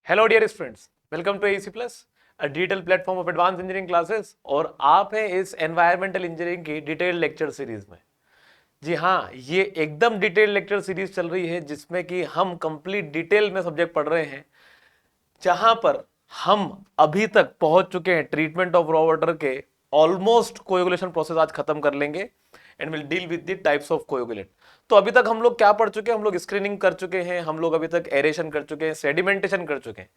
Hello dear students, welcome to AC plus, a digital platform of advance engineering classes. और आप हैं इस environmental engineering की detail lecture series में। जी हाँ, ये एकदम डिटेल लेक्चर सीरीज चल रही है जिसमें कि हम कंप्लीट डिटेल में सब्जेक्ट पढ़ रहे हैं, जहां पर हम अभी तक पहुंच चुके हैं ट्रीटमेंट ऑफ रॉ वाटर के ऑलमोस्ट कोएगुलेशन प्रोसेस आज खत्म कर लेंगे and will deal with the types of coagulant. तो अभी तक हम लोग क्या पढ़ चुके हैं? हम लोग स्क्रीनिंग कर चुके हैं, हम लोग अभी तक एरेशन कर चुके हैं, सेडिमेंटेशन कर चुके हैं।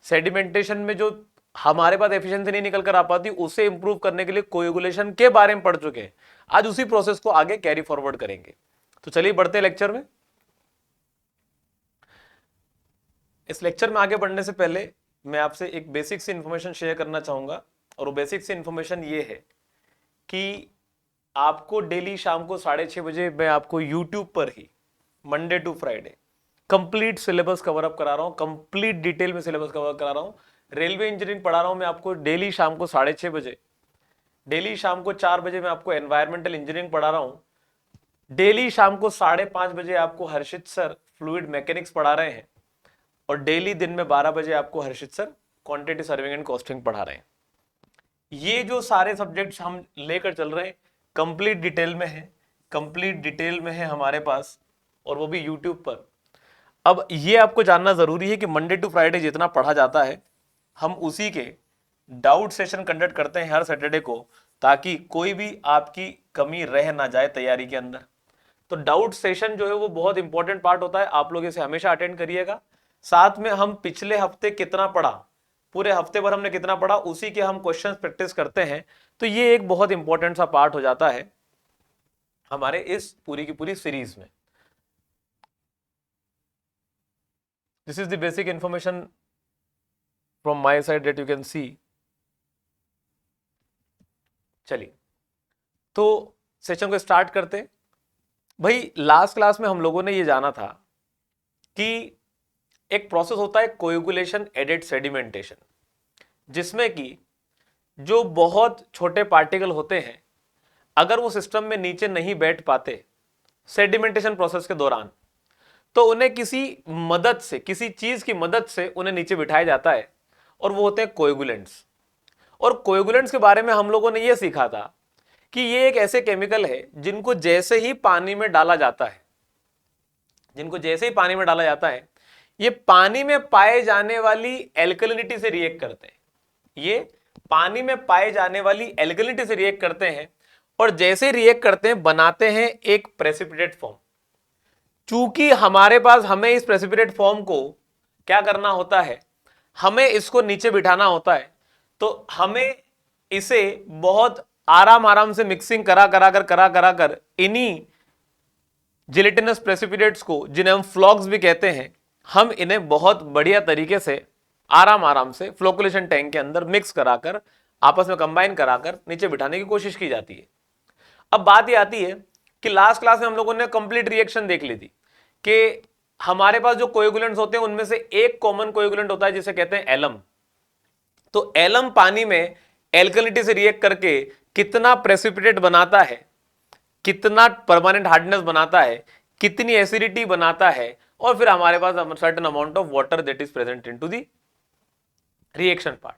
सेडिमेंटेशन में जो हमारे पास एफिशिएंसी नहीं निकल कर आ पाती, उसे इंप्रूव करने के लिए कोएगुलेशन के बारे में पढ़ चुके हैं। आज उसी प्रोसेस को आगे कैरी फॉरवर्ड करेंगे। तो चलिए बढ़ते हैं लेक्चर में। इस लेक्चर में आगे बढ़ने से पहले मैं आपसे एक बेसिक सी इंफॉर्मेशन शेयर करना चाहूंगा, और वो बेसिक सी इंफॉर्मेशन ये है कि आपको डेली शाम को 6:30 बजे मैं आपको यूट्यूब पर ही Monday to Friday complete syllabus cover up करा रहा हूं, कंप्लीट डिटेल में सिलेबस कवर करा रहा हूं। रेलवे इंजीनियरिंग पढ़ा रहा हूं मैं आपको डेली शाम को 6:30 बजे। डेली शाम को 4 बजे मैं आपको एनवायरमेंटल इंजीनियरिंग पढ़ा रहा हूं। डेली शाम को 5:30 बजे आपको हर्षित सर फ्लूइड मैकेनिक्स पढ़ा रहे हैं। और डेली दिन में 12 बजे आपको Harshit sir quantity serving and costing पढ़ा रहे हैं। ये जो सारे सब्जेक्ट्स हम लेकर चल रहे हैं कंप्लीट डिटेल में है, कंप्लीट डिटेल में है हमारे पास, और वो भी यूट्यूब पर। अब ये आपको जानना जरूरी है कि मंडे टू फ्राइडे जितना पढ़ा जाता है, हम उसी के डाउट सेशन कंडक्ट करते हैं हर सैटरडे को, ताकि कोई भी आपकी कमी रह ना जाए तैयारी के अंदर। तो डाउट सेशन जो है वो बहुत इंपॉर्टेंट पार्ट होता है, आप लोग इसे हमेशा अटेंड करिएगा। साथ में हम पिछले हफ्ते कितना पढ़ा, पूरे हफ्ते भर हमने कितना पढ़ा, उसी के हम क्वेश्चंस प्रैक्टिस करते हैं। तो ये एक बहुत इंपॉर्टेंट सा पार्ट हो जाता है हमारे इस पूरी की पूरी सीरीज में। This is the basic information from my side that you can see. चलिए तो सेशन को स्टार्ट करते हैं। भाई लास्ट क्लास में हम लोगों ने ये जाना था कि एक प्रोसेस होता है कोएगुलेशन एडेड सेडिमेंटेशन, जिसमें कि जो बहुत छोटे पार्टिकल होते हैं, अगर वो सिस्टम में नीचे नहीं बैठ पाते सेडिमेंटेशन प्रोसेस के दौरान, तो उन्हें किसी मदद से, किसी चीज की मदद से उन्हें नीचे बिठाया जाता है, और वो होते हैं कोएगुलेंट्स। और कोएगुलेंट्स के बारे में हम लोगों ने यह सीखा था कि ये एक ऐसे केमिकल है जिनको जैसे ही पानी में डाला जाता है, जिनको जैसे ही पानी में डाला जाता है, ये पानी में पाए जाने वाली एल्कलिनिटी से रिएक्ट करते हैं। ये पानी में पाए जाने वाली एल्कलिनिटी से रिएक्ट करते हैं, और जैसे रिएक्ट करते हैं बनाते हैं एक प्रेसिपिटेट फॉर्म। चूंकि हमारे पास, हमें इस प्रेसिपिटेट फॉर्म को क्या करना होता है, हमें इसको नीचे बिठाना होता है। तो हमें इसे बहुत आराम आराम से मिक्सिंग करा कर इन्हीं जिलेटिनस प्रेसिपिटेट्स को, जिन्हें हम फ्लॉक्स भी कहते हैं, हम इन्हें बहुत बढ़िया तरीके से आराम आराम से फ्लोकुलेशन टैंक के अंदर मिक्स कराकर, आपस में कंबाइन कराकर नीचे बिठाने की कोशिश की जाती है। अब बात यह आती है कि लास्ट क्लास में हम लोगों ने कंप्लीट रिएक्शन देख ली थी कि हमारे पास जो कोएगुलेंट्स होते हैं उनमें से एक कॉमन कोएगुलेंट होता है जिसे कहते हैं एलम। तो एलम पानी में एल्कलिनिटी से रिएक्ट करके कितना प्रेसिपिटेट बनाता है, कितना परमानेंट हार्डनेस बनाता है, कितनी एसिडिटी बनाता है, और फिर हमारे पास certain amount of water that is present into the reaction part.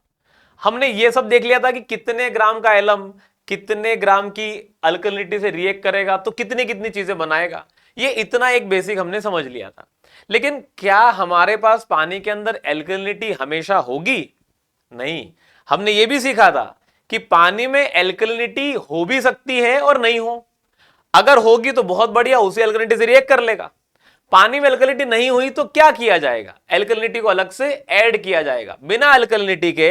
हमने ये सब देख लिया था कि कितने ग्राम का एलम कितने ग्राम की अल्कलिनिटी से रिएक्ट करेगा तो कितनी कितनी चीजें बनाएगा। ये इतना एक बेसिक हमने समझ लिया था। लेकिन क्या हमारे पास पानी के अंदर एल्कलिनिटी हमेशा होगी? नहीं। हमने ये भी सीखा था कि पानी में एल्कलिनिटी हो भी सकती है और नहीं हो। अगर होगी तो बहुत बढ़िया, उसी अल्कलिनिटी से रिएक्ट कर लेगा। पानी में अल्कलिनिटी नहीं हुई तो क्या किया जाएगा? एल्कलिनिटी को अलग से ऐड किया जाएगा। बिना अल्कलिनिटी के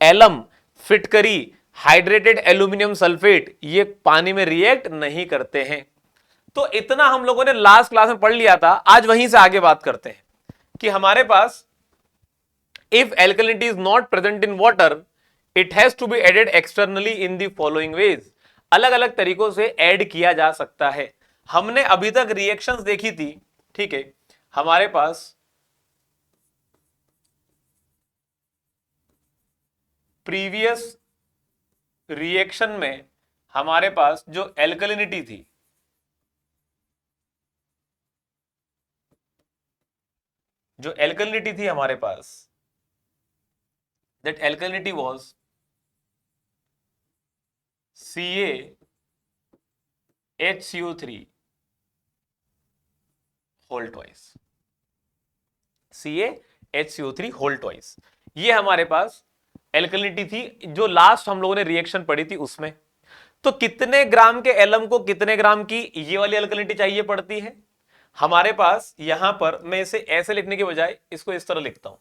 एलम, फिटकरी, हाइड्रेटेड एल्यूमिनियम सल्फेट ये पानी में रिएक्ट नहीं करते हैं। तो इतना हम लोगों ने लास्ट क्लास में पढ़ लिया था। आज वहीं से आगे बात करते हैं कि हमारे पास if alkalinity is not present in water, it has to be added externally in the following ways. अलग अलग तरीकों से ऐड किया जा सकता है। हमने अभी तक रिएक्शंस देखी थी, ठीक है। हमारे पास प्रीवियस रिएक्शन में हमारे पास जो एल्कलिनिटी थी, जो एल्कलिनिटी थी हमारे पास, that alkalinity was CaHCO3 whole twice, CaHCO3 whole twice। ये हमारे पास एल्कलिनिटी थी जो लास्ट हम लोगों ने रिएक्शन पढ़ी थी उसमें। तो कितने ग्राम के एलम को कितने ग्राम की ये वाली एल्कलिनिटी चाहिए पड़ती है हमारे पास? यहां पर मैं इसे ऐसे लिखने के बजाय इसको इस तरह लिखता हूं।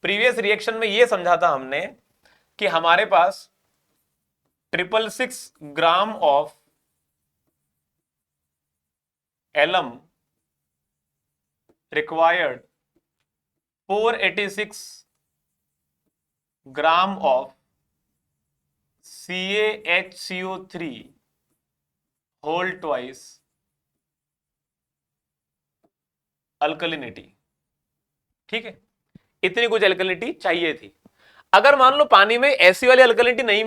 प्रीवियस रिएक्शन में यह समझा था हमने कि हमारे पास 666 gram of alum required 486 gram of CaHCO3 whole twice alkalinity. ठीक है, इतनी कुछ अल्कलिनिटी चाहिए थी। अगर मान लो पानी में ऐसी वाली अल्कलिनिटी नहीं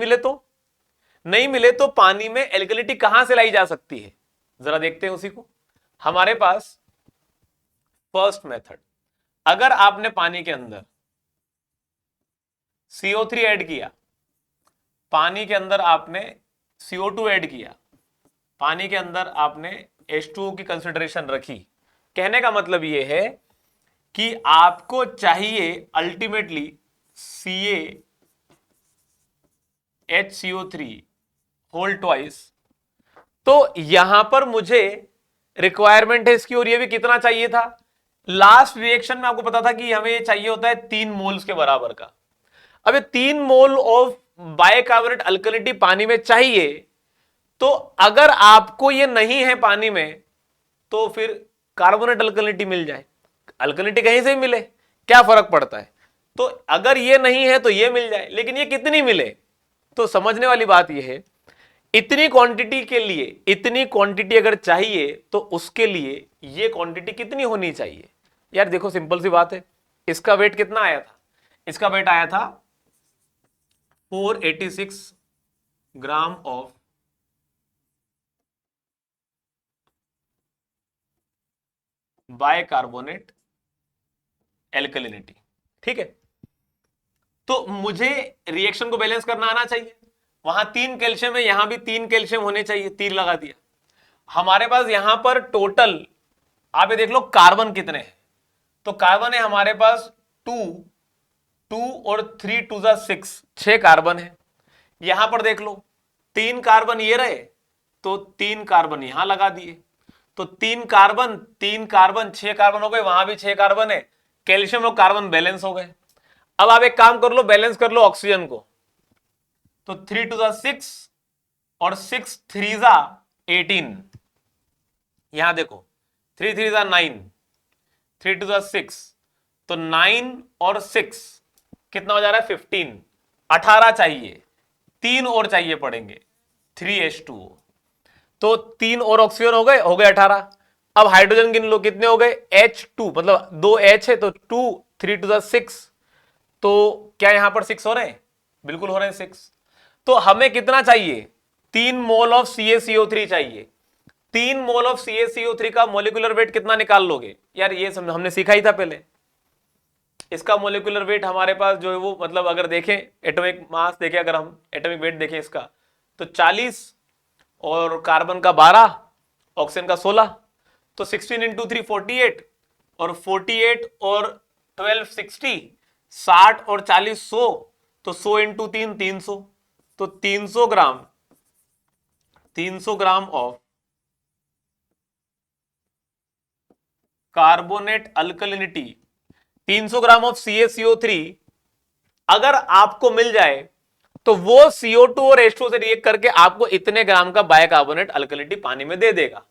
मिले तो पानी में अल्कलिनिटी कहां से लाई जा सकती है, जरा देखते हैं उसी को। हमारे पास फर्स्ट मेथड, अगर आपने पानी के अंदर CO3 ऐड किया, पानी के अंदर आपने CO2 ऐड किया, पानी के अंदर आपने H2O की कंसिडरेशन रखी, कहने का मतलब यह है कि आपको चाहिए अल्टीमेटली CaHCO3 होल ट्वाइस। तो यहां पर मुझे रिक्वायरमेंट है इसकी, और ये भी कितना चाहिए था? लास्ट रिएक्शन में आपको पता था कि हमें चाहिए होता है 3 मोल्स के बराबर का। अब ये 3 मोल ऑफ बाइकार्बोनेट अल्कलिनिटी पानी में चाहिए, तो अगर आपको ये नहीं है पानी में तो फिर कार्बोनेट अल्कलिनिटी मिल जाए, अल्कलिनिटी कहीं से भी मिले, क्या फर्क पड़ता है? तो अगर ये नहीं है तो ये मिल जाए, लेकिन ये कितनी मिले? तो समझने वाली बात ये है, इतनी क्वांटिटी के लिए, इतनी क्वांटिटी अगर चाहिए तो उसके लिए ये क्वांटिटी कितनी होनी चाहिए? यार देखो सिंपल सी बात है, इसका वेट कितना आया था? इसका वेट आया था 486 ग्राम ऑफ बाइकार्बोनेट एल्कलिनिटी। ठीक है, तो मुझे रिएक्शन को बैलेंस करना आना चाहिए। वहां 3 कैल्शियम है, यहां भी 3 कैल्शियम होने चाहिए, तीर लगा दिया। हमारे पास यहां पर टोटल आप ये देख लो कार्बन कितने हैं, तो कार्बन है हमारे पास 2 और 3 2 जा 6 कार्बन है। यहां पर देख लो 3 कार्बन ये रहे, तो 3 कार्बन यहां लगा दिए, तो 3 कार्बन 6 कार्बन हो गए, वहां भी 6 कार्बन है, कैल्शियम और कार्बन बैलेंस हो गए। अब आप एक काम कर लो, बैलेंस कर लो ऑक्सीजन को, तो 3 2 जा 6 और 6 3 जा 18। यहां देखो 3 3 जा 9, 3 2 जा 6, तो 9 और 6 कितना हो जा रहा है? 15, 18 चाहिए, 3 और चाहिए पड़ेंगे, 3H2O, तो 3 और ऑक्सीजन हो गए 18। अब हाइड्रोजन गिन लो, कितने हो गए? H2, मतलब 2 H है तो 2, 3 2 जा 6, तो क्या यहां पर 6 हो रहे हैं? बिल्कुल हो रहे हैं 6। तो हमें कितना चाहिए? 3 मोल ऑफ CaCO3 चाहिए। 3 मोल ऑफ CaCO3 का मोलिकुलर वेट कितना निकाल लोगे? यार ये हमने सीखा ही था पहले। इसका मोलिकुलर वेट हमारे पास जो है वो, मतलब अगर देखें एटॉमिक मास देखें, अगर हम एटॉमिक वेट देखें इसका, तो 40 और कार्बन का 12, ऑक्सीजन का 16, तो 16 इंटू 3 48, और 48 और 12 60, 60 और 40 100, तो 100 इंटू 3 300, तो 300 gram of carbonate alkalinity, 300 gram of CaCO3 अगर आपको मिल जाए तो वो CO2 और H2O से रिएक्ट करके आपको इतने ग्राम का बाइकार्बोनेट अल्कलिनिटी पानी में दे देगा।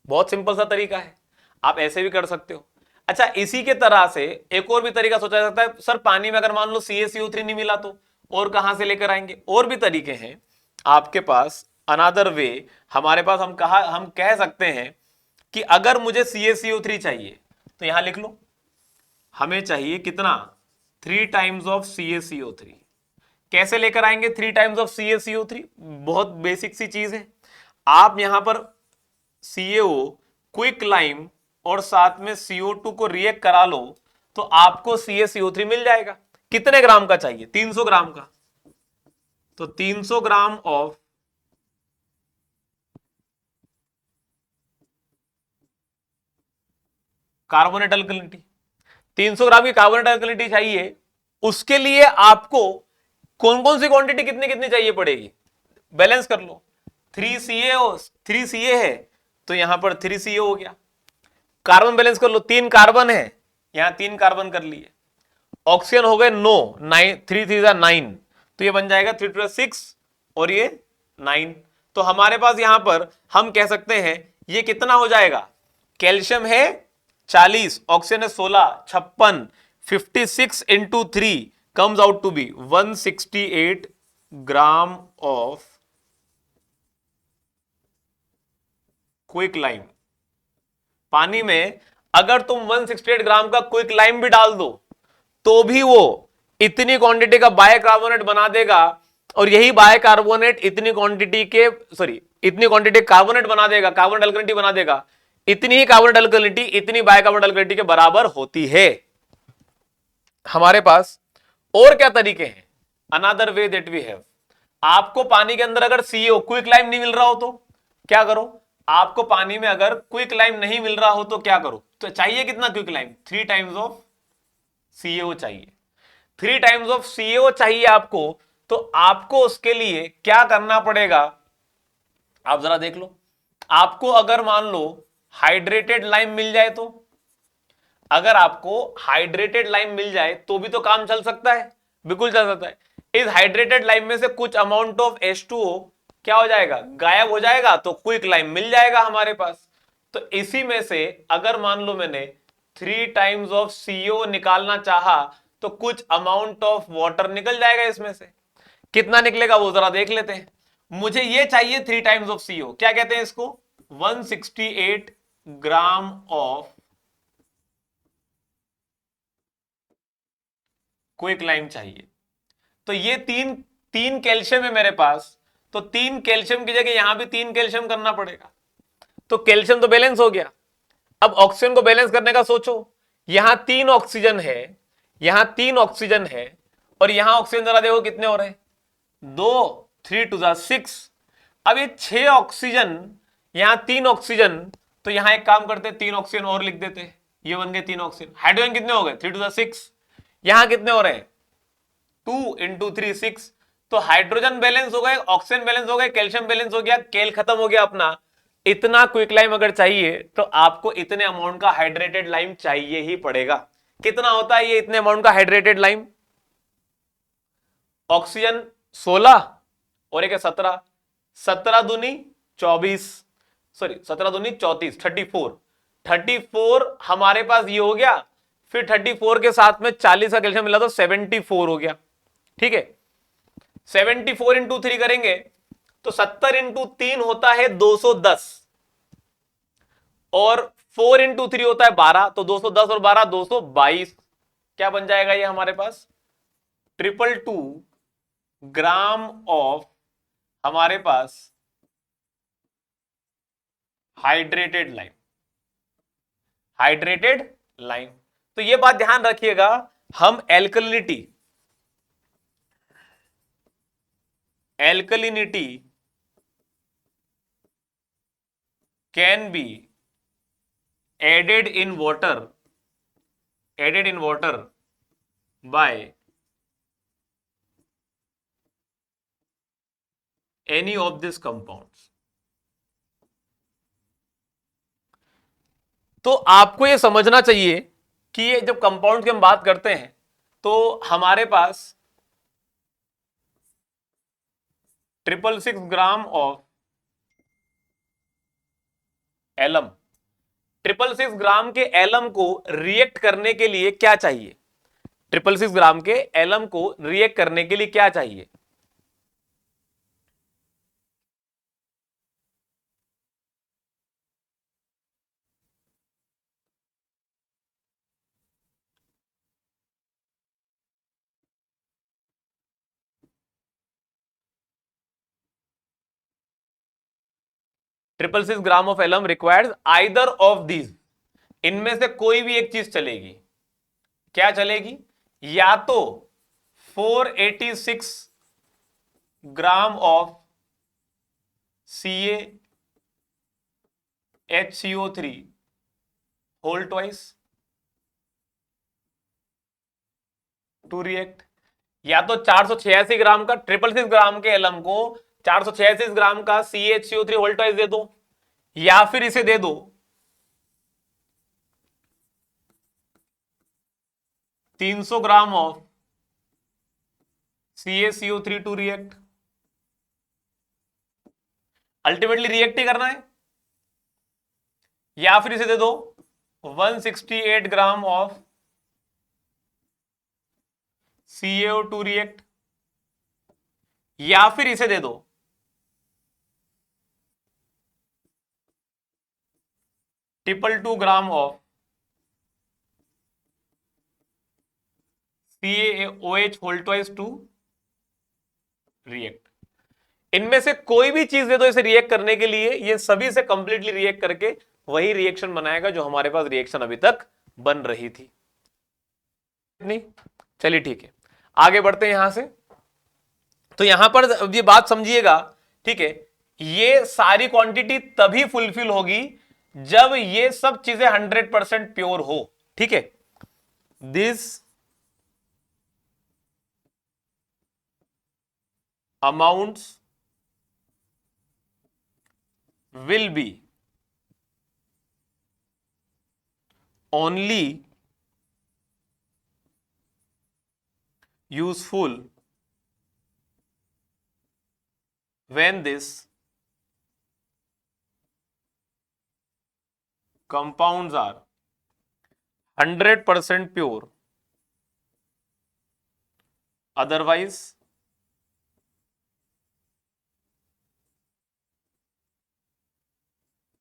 बहुत सिंपल सा तरीका है, आप ऐसे भी कर सकते हो। अच्छा, इसी के तरह से एक और भी तरीका सोचा जा सकता है, सर पानी में अगर मान लो CaCO3 नहीं मिला तो और कहां से लेकर आएंगे? और भी तरीके हैं आपके पास, अनदर वे हमारे पास। हम कह सकते हैं कि अगर मुझे CaCO3 चाहिए तो यहां लिख लो, हमें चाहिए कितना? 3 टाइम्स ऑफ CaCO3। कैसे लेकर आएंगे 3 टाइम्स ऑफ CaCO3? बहुत बेसिक सी चीज है, आप यहां पर CaO क्विक लाइम और साथ में CO2 को रिएक्ट करा लो तो आपको CaCO3 मिल जाएगा। कितने ग्राम का चाहिए? 300 ग्राम का। तो 300 ग्राम ऑफ कार्बोनेट अल्कलिनिटी, 300 ग्राम की कार्बोनेट अल्कलिनिटी चाहिए। उसके लिए आपको कौन कौन सी क्वांटिटी कितनी कितनी चाहिए पड़ेगी? बैलेंस कर लो। 3 CA है तो यहां पर 3 CO हो गया। कार्बन बैलेंस कर लो, 3 कार्बन है, यहां 3 कार्बन कर लिए। ऑक्सीजन हो गए 9, 9 3 3 9, तो ये बन जाएगा 3 2 6 और ये 9। तो हमारे पास यहां पर हम कह सकते हैं ये कितना हो जाएगा? कैल्शियम है 40, ऑक्सीजन है 16, 56, 56 into 3 comes out to be 168 gram of quicklime. पानी में अगर तुम 168 ग्राम का क्विक लाइम भी डाल दो तो भी वो इतनी क्वांटिटी का बाइकार्बोनेट बना देगा, और यही बाइकार्बोनेट इतनी क्वांटिटी कार्बोनेट बना देगा, कार्बोनेट अल्कलिनिटी बना देगा। इतनी ही कार्बोनेट अल्कलिनिटी इतनी बाइकार्बोनेट अल्कलिनिटी के बराबर होती है। हमारे पास और क्या तरीके हैं? Another way that we have, आपको पानी के अंदर अगर CO क्विक लाइम नहीं मिल रहा हो तो क्या करो? आपको पानी में अगर क्विक लाइम नहीं मिल रहा हो तो क्या करो? तो चाहिए कितना quick lime? 3 times of CO चाहिए। 3 टाइम्स ऑफ CO चाहिए आपको, तो आपको उसके लिए क्या करना पड़ेगा? आप जरा देख लो। आपको अगर मान लो हाइड्रेटेड लाइम मिल जाए, तो अगर आपको हाइड्रेटेड लाइम मिल जाए तो भी तो काम चल सकता है, बिल्कुल चल सकता है। इस हाइड्रेटेड लाइम में से कुछ अमाउंट ऑफ H2O क्या हो जाएगा? गायब हो जाएगा, तो क्विक लाइम मिल जाएगा हमारे पास। तो इसी में से अगर मान लो मैंने 3 टाइम्स ऑफ CO निकालना चाहा तो कुछ अमाउंट ऑफ वाटर निकल जाएगा इसमें से। कितना निकलेगा वो जरा देख लेते हैं। मुझे ये चाहिए 3 टाइम्स ऑफ CO, क्या कहते हैं इसको? 168 ग्राम ऑफ क्विक लाइम चाहिए। तो ये तीन कैल्शियम है मेरे पास, तो 3 कैल्शियम की जगह यहां भी 3 कैल्शियम करना पड़ेगा। तो कैल्शियम तो बैलेंस हो गया। अब ऑक्सीजन को बैलेंस करने का सोचो, यहां 3 ऑक्सीजन है, यहां 3 ऑक्सीजन है, और यहां ऑक्सीजन जरा देखो कितने हो रहे हैं? 2, 3 2 6। अब ये 6 ऑक्सीजन, यहां 3 ऑक्सीजन, तो यहां एक काम करते 3 ऑक्सीजन और लिख देते, ये बन गए 3 ऑक्सीजन। हाइड्रोजन कितने हो गए? 3 2 6। यहां कितने हो रहे हैं? 2 इंटू 3 6। तो हाइड्रोजन बैलेंस हो गए, ऑक्सीजन बैलेंस हो गए, कैल्शियम बैलेंस हो गया, केल खत्म हो गया अपना। इतना क्विक लाइम अगर चाहिए तो आपको इतने अमाउंट का हाइड्रेटेड लाइम चाहिए ही पड़ेगा। कितना होता है ये इतने अमाउंट का हाइड्रेटेड लाइम? ऑक्सीजन 16 और एक 17, 17 दूनी 24, सॉरी 17 दूनी 34, 34, 34 हमारे पास ये हो गया। फिर 34 के साथ में 40 का कैल्शियम मिला तो 74 हो गया। ठीक है, 74 इंटू 3 करेंगे तो 70 इंटू 3 होता है 210, और 4 इंटू 3 होता है 12, तो 210 और 12 222। क्या बन जाएगा ये हमारे पास? 222 ग्राम ऑफ हमारे पास हाइड्रेटेड लाइम, हाइड्रेटेड लाइम। तो ये बात ध्यान रखिएगा, हम alkalinity can be added in water by any of these compounds। तो आपको ये समझना चाहिए कि ये जब कंपाउंड की हम बात करते हैं तो हमारे पास 666 ग्राम ऑफ एलम, 666 ग्राम के एलम को रिएक्ट करने के लिए क्या चाहिए? 666 ग्राम के एलम को रिएक्ट करने के लिए क्या चाहिए? Triple six gram of alum requires either of these, इनमें से कोई भी एक चीज चलेगी। क्या चलेगी? या तो 486 gram of CaHCO3 whole twice to react. या तो 486 ग्राम का 666 ग्राम के एलम को 486 ग्राम का CaHCO3 होल ट्वाइस दे दो, या फिर इसे दे दो 300 gram of CaCO3 to react. Ultimately react ही करना है। या फिर इसे दे दो 168 ग्राम ऑफ CaO2 रिएक्ट, या फिर इसे दे दो 222 gram of CaOH whole twice to react. इनमें से कोई भी चीज दे दो इसे रिएक्ट करने के लिए, ये सभी से कंप्लीटली रिएक्ट करके वही रिएक्शन बनाएगा जो हमारे पास रिएक्शन अभी तक बन रही थी। नहीं, चलिए ठीक है, आगे बढ़ते हैं यहां से। तो यहां पर ये बात समझिएगा, ठीक है, ये सारी क्वांटिटी तभी फुलफिल होगी जब ये सब चीजें 100% प्योर हो। ठीक है, this amounts will be only useful when this compounds are 100% pure, otherwise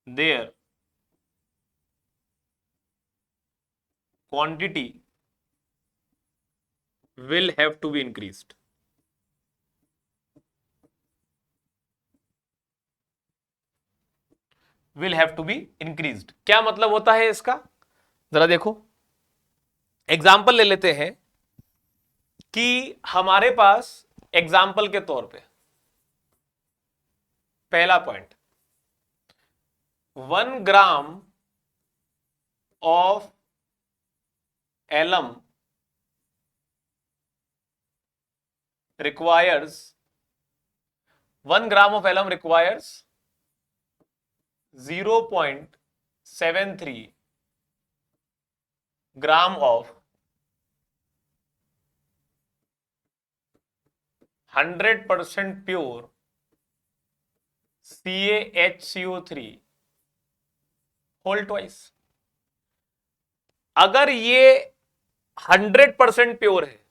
their quantity will have to be increased. Will have to be increased क्या मतलब होता है इसका, जरा देखो। एग्जाम्पल ले लेते हैं कि हमारे पास एग्जाम्पल के तौर पे पहला point 1 gram of alum requires 1 gram of alum requires 0.73 gram of 100% pure CaHCO3 whole twice. अगर ये 100% प्योर है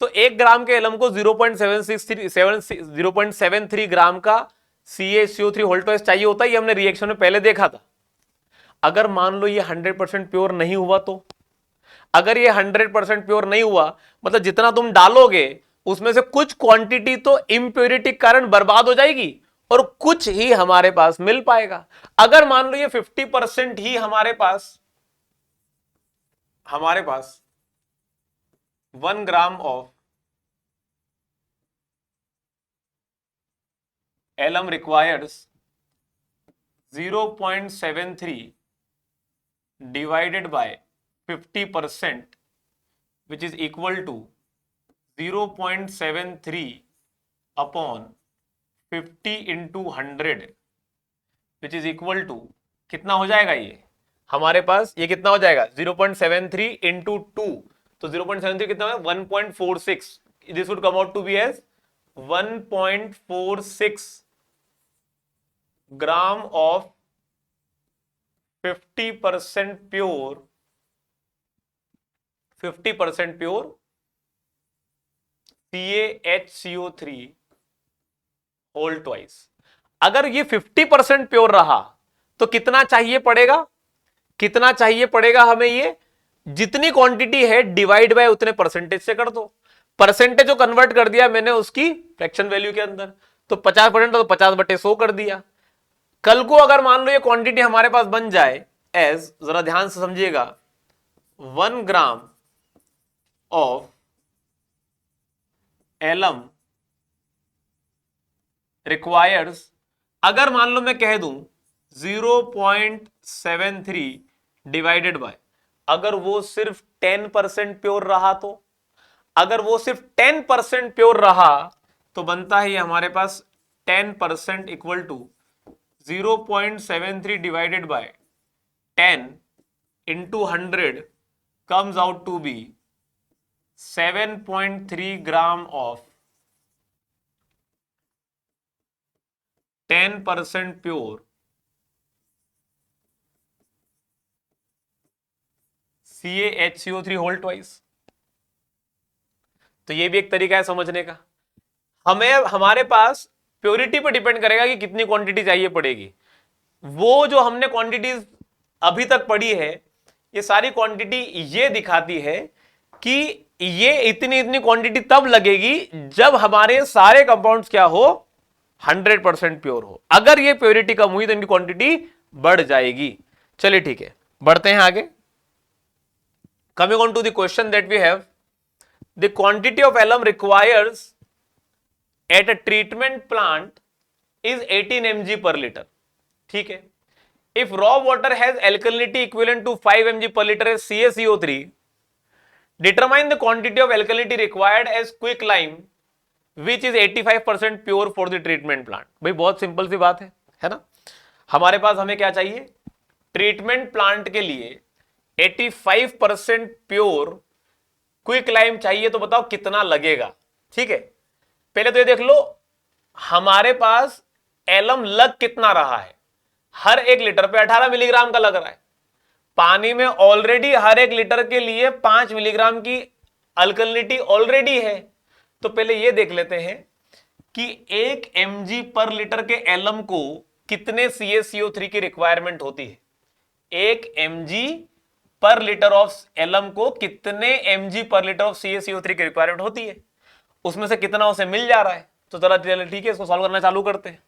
तो 1 ग्राम के एलम को 0.73 ग्राम का CaCO3 होल ट्वाइस चाहिए होता है। ये हमने रिएक्शन में पहले देखा था। अगर मान लो ये 100% प्योर नहीं हुआ तो, अगर ये 100% प्योर नहीं हुआ मतलब जितना तुम डालोगे उसमें से कुछ क्वांटिटी तो इम्प्योरिटी के कारण बर्बाद हो जाएगी और कुछ ही हमारे पास मिल पाएगा। अगर मान लो ये 50% ही हमारे पास 1 gram of alum requires 0.73 divided by 50%, which is equal to 0.73 upon 50 into 100, which is equal to कितना हो जाएगा ये हमारे पास, ये कितना हो जाएगा 0.73 into 2, तो 0.73 कितना है 1.46। This would come out to be as 1.46 gram of 50% pure CaHCO3 whole twice. अगर ये 50% प्योर रहा तो कितना चाहिए पड़ेगा हमें, ये जितनी क्वांटिटी है डिवाइड बाय उतने परसेंटेज से कर दो। परसेंटेज को कन्वर्ट कर दिया मैंने उसकी फ्रैक्शन वैल्यू के अंदर, तो 50% तो 50/100 कर दिया। कल को अगर मान लो ये क्वांटिटी हमारे पास बन जाए एज, जरा ध्यान से समझिएगा, 1 ग्राम ऑफ एलम रिक्वायर्स, अगर मान लो मैं कह दूं 0.73 डिवाइडेड बाय, अगर वो सिर्फ 10% प्योर रहा तो, अगर वो सिर्फ 10% प्योर रहा तो बनता है ये हमारे पास 10% equal to 0.73 divided by 10 into 100 comes out to be 7.3 gram of 10% pure CaHCO3 whole twice. तो ये भी एक तरीका है समझने का। हमें हमारे पास प्योरिटी पर डिपेंड करेगा कि कितनी क्वांटिटी चाहिए पड़ेगी। वो जो हमने क्वांटिटीज अभी तक पढ़ी है, ये सारी क्वांटिटी ये दिखाती है कि ये इतनी इतनी क्वांटिटी तब लगेगी जब हमारे सारे कंपाउंड्स क्या हो, 100% प्योर हो। अगर ये प्योरिटी कम हुई तो इनकी क्वांटिटी बढ़ जाएगी। चलिए ठीक है, बढ़ते हैं आगे। Coming on to the question that we have, the quantity of alum requires at a treatment plant is 18 mg per litre. ठीक है, if raw water has alkalinity equivalent to 5 mg per litre as CaCO3, determine the quantity of alkalinity required as quick lime which is 85% pure for the treatment plant. भाई बहुत simple सी बात है ना। हमारे पास हमें क्या चाहिए, ट्रीटमेंट प्लांट के लिए 85% प्योर क्विक लाइम चाहिए, तो बताओ कितना लगेगा। ठीक है, पहले तो ये देख लो हमारे पास एलम लग कितना रहा है, हर एक लीटर पे 18 मिलीग्राम का लग रहा है। पानी में ऑलरेडी हर एक लीटर के लिए 5 मिलीग्राम की अल्कलिनिटी ऑलरेडी है। तो पहले ये देख लेते हैं कि 1 mg पर लीटर के एलम को कितने CaCO3 की रिक्वायरमेंट होती है। 1 mg per litre of alum को कितने mg per litre of CaCO3 की रिक्वायरमेंट होती है, उसमें से कितना उसे मिल जा रहा है। तो चलो ठीक है, इसको सॉल्व करना चालू करते हैं।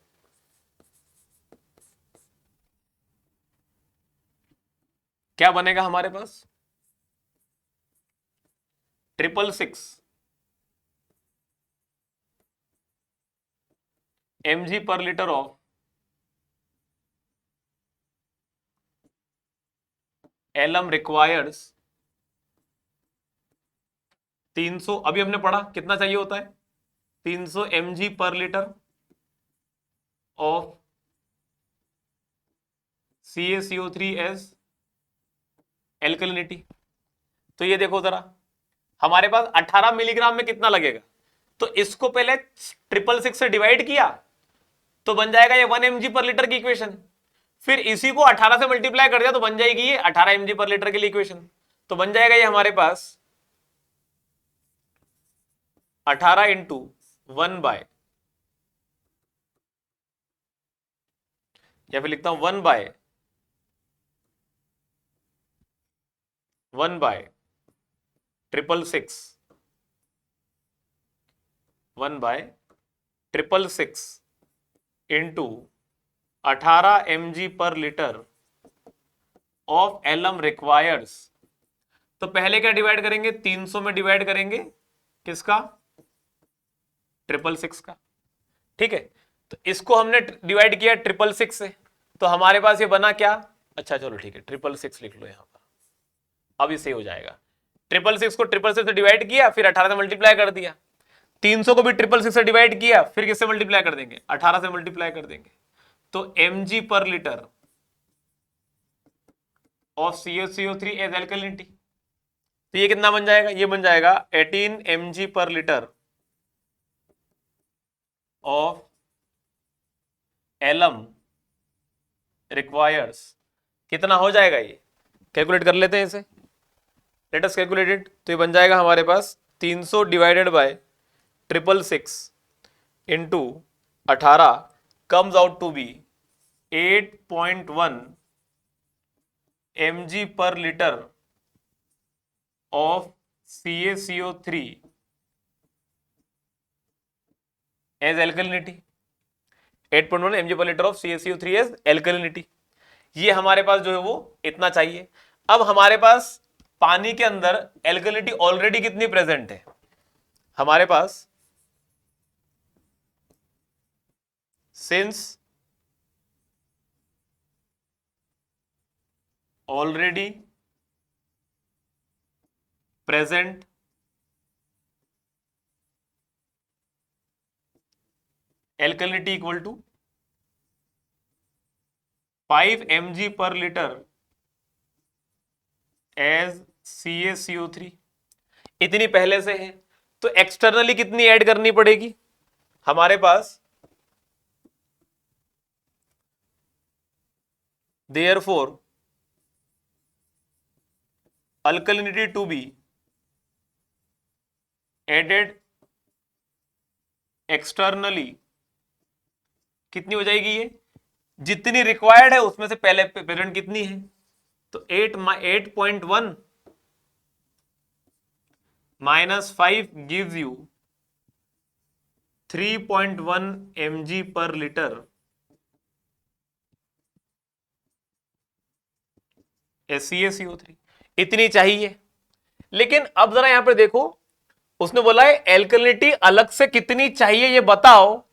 क्या बनेगा हमारे पास, 666 mg per litre of alum requires 300, अभी हमने पढ़ा कितना चाहिए होता है, 300 mg per litre of CaCO3 as alkalinity. तो ये देखो जरा, हमारे पास 18 मिलीग्राम में कितना लगेगा, तो इसको पहले 666 से डिवाइड किया तो बन जाएगा ये 1 mg पर लीटर की इक्वेशन। फिर इसी को 18 से मल्टीप्लाई कर दिया तो बन जाएगी ये 18 mg पर लीटर के लिए इक्वेशन। तो बन जाएगा ये हमारे पास 18 इंटू 1 बाय, या फिर लिखता हूं 1 bye 666, 1 bye 666 into 18 mg per litre of alum requires. तो पहले क्या डिवाइड करेंगे, 300 में डिवाइड करेंगे किसका, 666 का। ठीक है, तो इसको हमने डिवाइड किया 666 से, तो हमारे पास ये बना क्या, अच्छा चलो ठीक है 666 लिख लो यहां पर, अब ये सही हो जाएगा। 666 को 666 से डिवाइड किया, फिर 18 से मल्टीप्लाई कर दिया। 300 को भी 666 से डिवाइड किया, फिर किससे मल्टीप्लाई कर देंगे, 18 से मल्टीप्लाई कर देंगे। तो mg per litre of CaCO3 as alkalinity, तो ये कितना बन जाएगा, ये बन जाएगा 18 mg per litre of alum requires. कितना हो जाएगा ये, कैलकुलेट कर लेते हैं इसे, लेट अस कैलकुलेट इट। तो ये बन जाएगा हमारे पास 300 divided by 666 into 18 comes out to be 8.1 mg per litre of CaCO3 as alkalinity. 8.1 mg per litre of CaCO3 as alkalinity, ये हमारे पास जो है वो इतना चाहिए। अब हमारे पास पानी के अंदर एल्कलिनिटी ऑलरेडी कितनी प्रेजेंट है, हमारे पास since already present alkalinity equal to 5 mg per liter as CaCO3, इतनी पहले से है, तो एक्सटर्नली कितनी ऐड करनी पड़ेगी हमारे पास? Therefore alkalinity to be added externally कितनी हो जाएगी? ये जितनी रिक्वायर्ड है उसमें से पहले पेरेंट कितनी है, तो 8.1 minus 5 gives you 3.1 mg per litre CaCO3, इतनी चाहिए। लेकिन अब जरा यहां पर देखो, उसने बोला है एल्कलिनिटी अलग से कितनी चाहिए ये बताओ,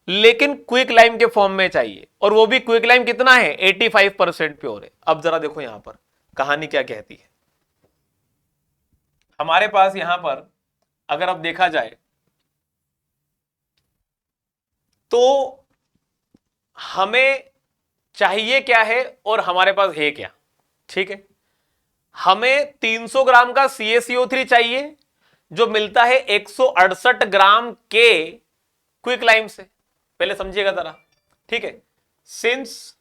लेकिन क्विक लाइम के फॉर्म में चाहिए, और वो भी क्विक लाइम कितना है? 85% प्योर है। अब जरा देखो यहां पर कहानी क्या कहती है। हमारे पास यहां पर अगर अब देखा जाए तो हमें चाहिए क्या है और हमारे पास है क्या? ठीक है, हमें 300 ग्राम का CaCO3 चाहिए जो मिलता है 168 ग्राम के क्विक लाइम से। पहले समझिएगा जरा, ठीक है। सिंस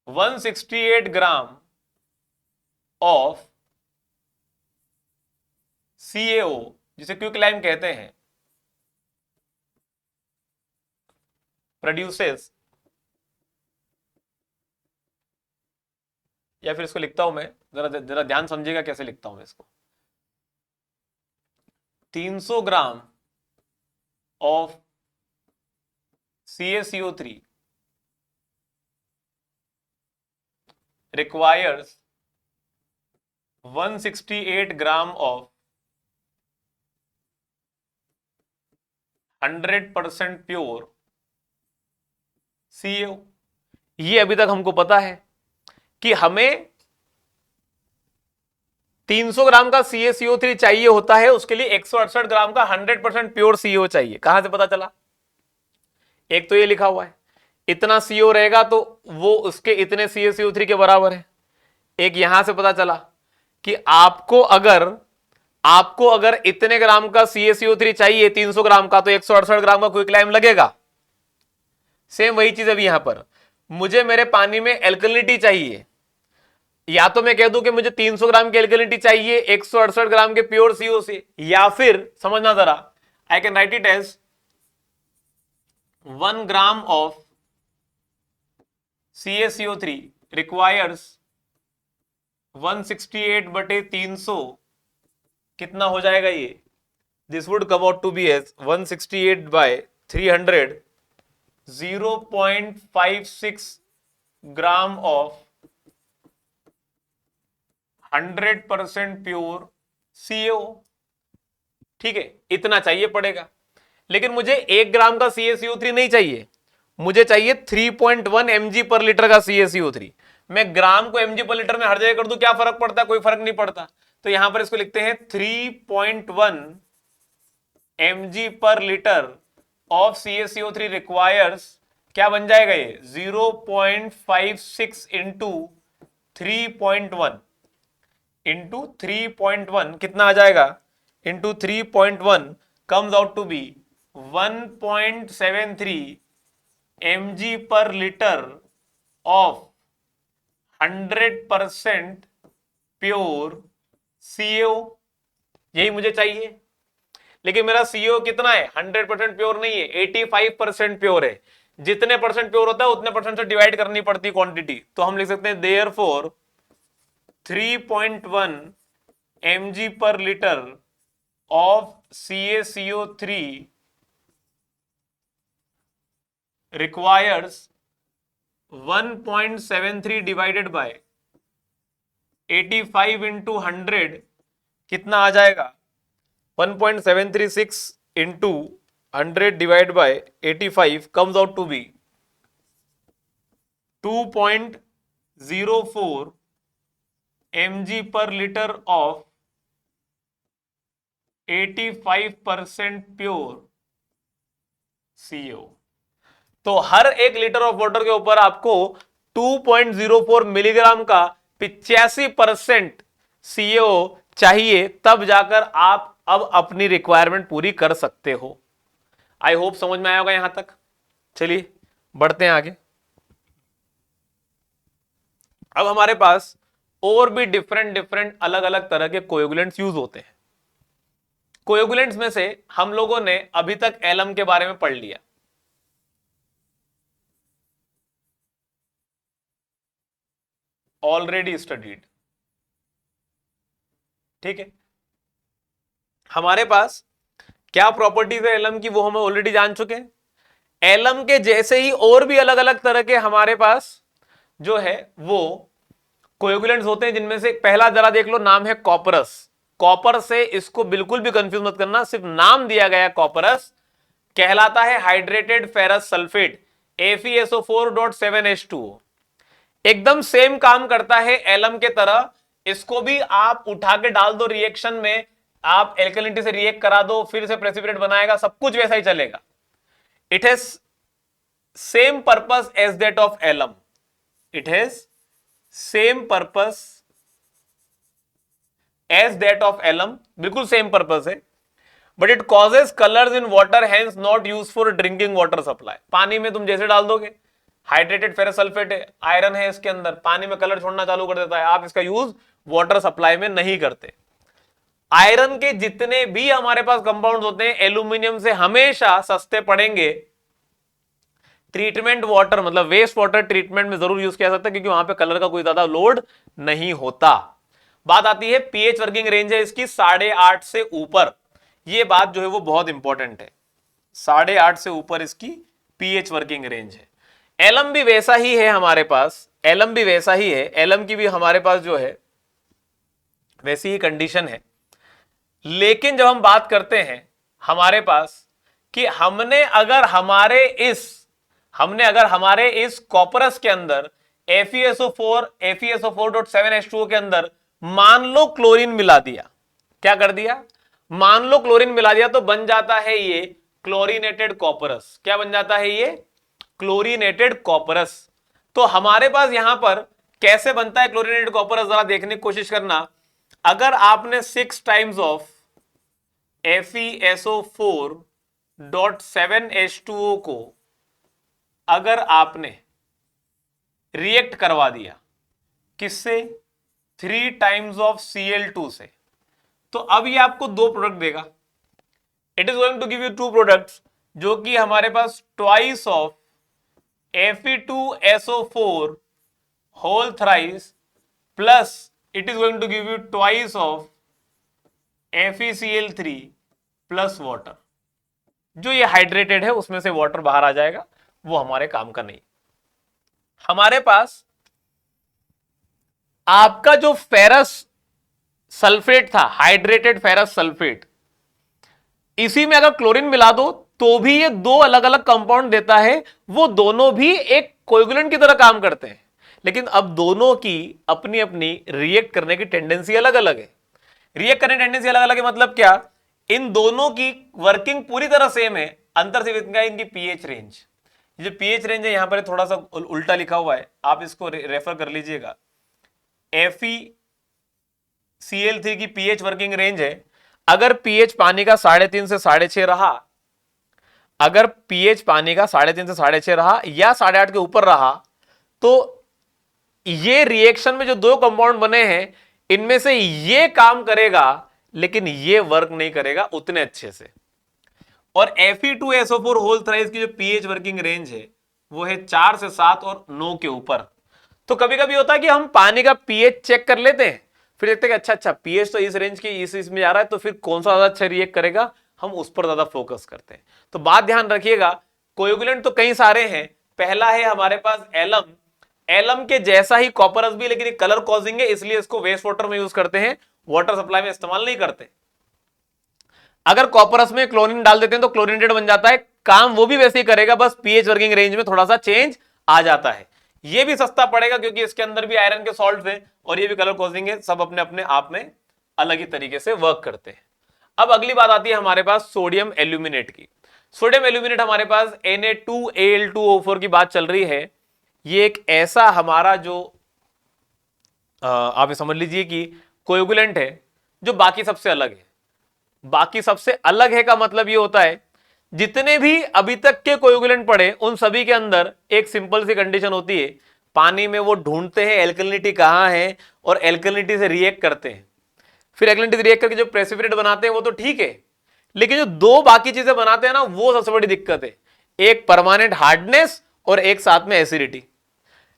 (168 ग्राम ऑफ CaO, जिसे क्विक लाइम कहते हैं, प्रोड्यूसेस, या फिर इसको लिखता हूं मैं, जरा ध्यान समझिएगा कैसे लिखता हूं मैं इसको। 300 gram of CaCO3 requires 168 gram of 100% pure CaO। ये अभी तक हमको पता है कि हमें 300 ग्राम का CaCO3 चाहिए होता है, उसके लिए 168 ग्राम का 100% प्योर CO चाहिए। कहां से पता चला? एक तो ये लिखा हुआ है, इतना CO रहेगा तो वो उसके इतने CaCO3 के बराबर है। एक यहां से पता चला कि आपको अगर इतने ग्राम का CaCO3 चाहिए 300 ग्राम का, तो 168 ग्राम का क्विक लाइम लगेगा। सेम वही चीज अभी यहां पर, मुझे मेरे पानी में एल्कलिनिटी चाहिए, या तो मैं कह दूं कि मुझे 300 ग्राम की एल्कलिनिटी चाहिए 168 ग्राम के प्योर CO से, या फिर समझना जरा, I can write it as 1 gram of CaCO3 requires 168/300, कितना हो जाएगा ये? This would come out to be as 168/300, 0.56 gram of 100% pure CaO। ठीक है, इतना चाहिए पड़ेगा। लेकिन मुझे 1 ग्राम का CaCO3 नहीं चाहिए, मुझे चाहिए 3.1 mg पर लीटर का CaCO3। मैं ग्राम को mg पर लीटर में हर जगह कर दूं, क्या फर्क पड़ता है? कोई फर्क नहीं पड़ता। तो यहां पर इसको लिखते हैं 3.1 mg per litre of CaCO3 requires, क्या बन जाएगा ये? 0.56 इंटू 3.1 इंटू 3.1 कितना आ जाएगा? Into 3.1 comes out to be 1.73 mg per litre of 100% pure CaO। यही मुझे चाहिए। लेकिन मेरा CO कितना है? 100% प्योर नहीं है, 85% प्योर है। जितने परसेंट प्योर होता है उतने परसेंट से डिवाइड करनी पड़ती क्वांटिटी। तो हम लिख सकते हैं therefore 3.1 mg per litre of CaCO3 requires 1.73 divided by 85 into 100, कितना आ जाएगा? 1.736 into 100 divide by 85 comes out to be 2.04 mg per litre of 85% pure CO। तो हर एक लीटर ऑफ वाटर के ऊपर आपको 2.04 मिलीग्राम का 85% CO चाहिए, तब जाकर आप अब अपनी रिक्वायरमेंट पूरी कर सकते हो। आई होप समझ में आया होगा यहां तक। चलिए बढ़ते हैं आगे। अब हमारे पास और भी डिफरेंट अलग अलग तरह के कोएगुलेंट्स यूज होते हैं। कोएगुलेंट्स में से हम लोगों ने अभी तक एलम के बारे में पढ़ लिया। ऑलरेडी स्टडीड, ठीक है। हमारे पास क्या प्रॉपर्टीज है एलम की, वो हम ऑलरेडी जान चुके हैं। एलम के जैसे ही और भी अलग अलग तरह के हमारे पास जो है वो कोएगुलेंट्स होते हैं, जिनमें से पहला जरा देख लो, नाम है कॉपरस। कॉपर से इसको बिल्कुल भी कंफ्यूज मत करना, सिर्फ नाम दिया गया कॉपरस, कहलाता है हाइड्रेटेड फेरस सल्फेट FeSO4.7H2O। एकदम सेम काम करता है एलम के तरह। इसको भी आप उठा के डाल दो रिएक्शन में, आप एल्कलिनिटी से रिएक्ट करा दो, फिर से प्रेसिपिटेट बनाएगा, सब कुछ वैसा ही चलेगा। It has same purpose as that of alum. It has same purpose as that of alum, बिल्कुल सेम पर्पस है। But it causes colours in water, hence not use for drinking water supply. पानी में तुम जैसे डाल दोगे, hydrated ferrous sulphate है, iron है इसके अंदर, पानी में कलर छोड़ना चालू कर देता है, आप इसका यूज वाटर सप्लाई में नहीं करते। आयरन के जितने भी हमारे पास कंपाउंड्स होते हैं एल्यूमिनियम से हमेशा सस्ते पड़ेंगे। ट्रीटमेंट वाटर मतलब वेस्ट वाटर ट्रीटमेंट में जरूर यूज किया जा सकता है, क्योंकि वहां पे कलर का कोई ज्यादा लोड नहीं होता। बात आती है पीएच वर्किंग रेंज है इसकी 8.5 से ऊपर। ये बात जो है वो बहुत इंपॉर्टेंट है, 8.5 से ऊपर इसकी पीएच वर्किंग रेंज है। एलम भी वैसा ही है हमारे पास, एलम भी वैसा ही है, एलम की भी हमारे पास जो है वैसी ही कंडीशन है। लेकिन जब हम बात करते हैं हमारे पास कि हमने अगर हमारे इस कॉपरस के अंदर FeSO4.7H2O के अंदर मान लो क्लोरीन मिला दिया, क्या कर दिया, मान लो क्लोरीन मिला दिया, तो बन जाता है ये क्लोरीनेटेड कॉपरस। क्या बन जाता है ये, क्लोरीनेटेड कॉपरस। तो हमारे पास यहां पर कैसे बनता है क्लोरीनेटेड कॉपरस, जरा देखने की कोशिश करना। अगर आपने 6 टाइम्स ऑफ FeSO4.7H2O को अगर आपने रिएक्ट करवा दिया किससे, 3 टाइम्स ऑफ Cl2 से, तो अब ये आपको 2 प्रोडक्ट देगा। It is going to give you 2 products, जो कि हमारे पास twice of Fe2SO4 whole thrice plus it is going to give you twice of FeCl3 plus water. जो ये हाइड्रेटेड है उसमें से वाटर बाहर आ जाएगा, वो हमारे काम का नहीं। हमारे पास आपका जो फेरस सल्फेट था, हाइड्रेटेड फेरस सल्फेट, इसी में अगर क्लोरीन मिला दो तो भी ये 2 अलग अलग कंपाउंड देता है। वो दोनों भी एक कोएगुलेंट की तरह काम करते हैं, लेकिन अब दोनों की अपनी अपनी रिएक्ट करने की टेंडेंसी अलग अलग है। रिएक्ट करने की टेंडेंसी अलग अलग है मतलब क्या, इन दोनों की वर्किंग पूरी तरह सेम है, अंतर सिर्फ इनका इनकी पीएच रेंज। ये जो पीएच रेंज है यहां पर थोड़ा सा उल्टा लिखा हुआ है, आप इसको रेफर कर लीजिएगा। FeCl3 की पीएच वर्किंग रेंज है, अगर पीएच पानी का 3.5 से 6.5 रहा, अगर पीएच पानी का 3.5 से 6.5 रहा या 8.5 के ऊपर रहा, तो ये रिएक्शन में जो 2 कंपाउंड बने हैं इनमें से ये काम करेगा, लेकिन ये वर्क नहीं करेगा उतने अच्छे से। और Fe2SO4 होल थ्राइस की जो पीएच वर्किंग रेंज है वो है 4 से 7 और 9 के ऊपर। तो कभी कभी होता है कि हम पानी का पीएच चेक कर लेते हैं, फिर देखते हैं कि अच्छा पीएच तो इस रेंज की इसमें जा रहा है, तो फिर कौन सा ज्यादा अच्छा रिएक्ट करेगा, हम उस पर ज्यादा फोकस करते हैं। तो बात ध्यान रखिएगा, कोएगुलेंट तो कई सारे हैं। पहला है हमारे पास एलम, एलम के जैसा ही कॉपरस भी, लेकिन कलर कॉजिंग है, इसलिए इसको वेस्ट वाटर में यूज करते हैं, वाटर सप्लाई में इस्तेमाल नहीं करते। अगर कॉपरस में क्लोरीन डाल देते हैं तो क्लोरीनेटेड बन जाता है, काम वो भी वैसे ही करेगा, बस पीएच वर्किंग रेंज में थोड़ा सा चेंज आ जाता है। ये भी सस्ता पड़ेगा क्योंकि इसके अंदर भी आयरन के सॉल्ट है और ये भी कलर कोजिंग है, सब अपने अपने आप में अलग ही तरीके से वर्क करते हैं। अब अगली बात आती है हमारे पास सोडियम एल्यूमिनेट की। सोडियम एल्यूमिनेट हमारे पास Na2Al2O4 की बात चल रही है। ये एक ऐसा हमारा जो आप समझ लीजिए कि कोएगुलेंट है जो बाकी सबसे अलग है। बाकी सबसे अलग है का मतलब ये होता है जितने भी अभी तक के कोएगुलेंट पड़े उन सभी के अंदर एक सिंपल सी कंडीशन होती है, पानी में वो ढूंढते हैं एल्कलिनिटी कहां है और एल्कलिनिटी से रिएक्ट करते हैं, फिर एल्कलिनिटी से रिएक्ट करके जो प्रेसिपिटेट बनाते हैं वो तो ठीक है, लेकिन जो दो बाकी चीजें बनाते हैं ना वो सबसे बड़ी दिक्कत है, एक परमानेंट हार्डनेस और एक साथ में एसिडिटी।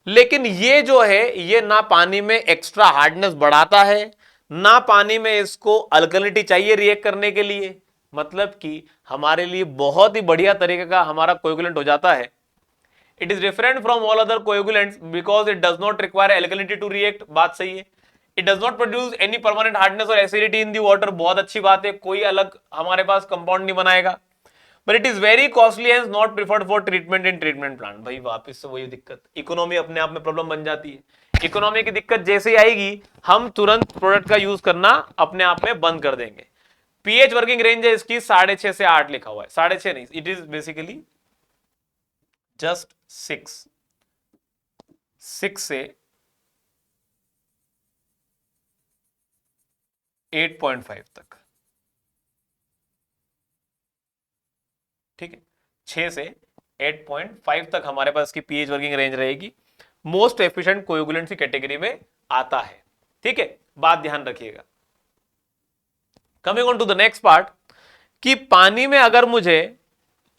लेकिन ये जो है ये ना पानी में एक्स्ट्रा हार्डनेस बढ़ाता है ना पानी में इसको अल्कलिनिटी चाहिए रिएक्ट करने के लिए, मतलब कि हमारे लिए बहुत ही बढ़िया तरीके का हमारा कोएगुलेंट हो जाता है। It is different from all other coagulants because it does not require alkalinity to react, बात सही है। It does not produce any permanent hardness और एसिडिटी इन दी वाटर, बहुत अच्छी बात है, कोई अलग हमारे पास कंपाउंड नहीं बनाएगा। But it is very costly and not preferred for treatment in treatment plant. भाई वापस से वही दिक्कत, इकोनॉमी अपने आप में प्रॉब्लम बन जाती है। इकोनॉमी की दिक्कत जैसे ही आएगी हम तुरंत प्रोडक्ट का यूज करना अपने आप में बंद कर देंगे। पीएच वर्किंग रेंज है इसकी 6.5 से 8 लिखा हुआ है, 6.5 नहीं, इट इज बेसिकली जस्ट 6 से 8.5 तक, ठीक है, 6 से 8.5 तक हमारे पास की पीएच वर्किंग रेंज रहेगी। मोस्ट एफिशिएंट कोएगुलेंट की कैटेगरी में आता है, ठीक है, बात ध्यान रखिएगा। Coming on to the next part कि पानी में अगर मुझे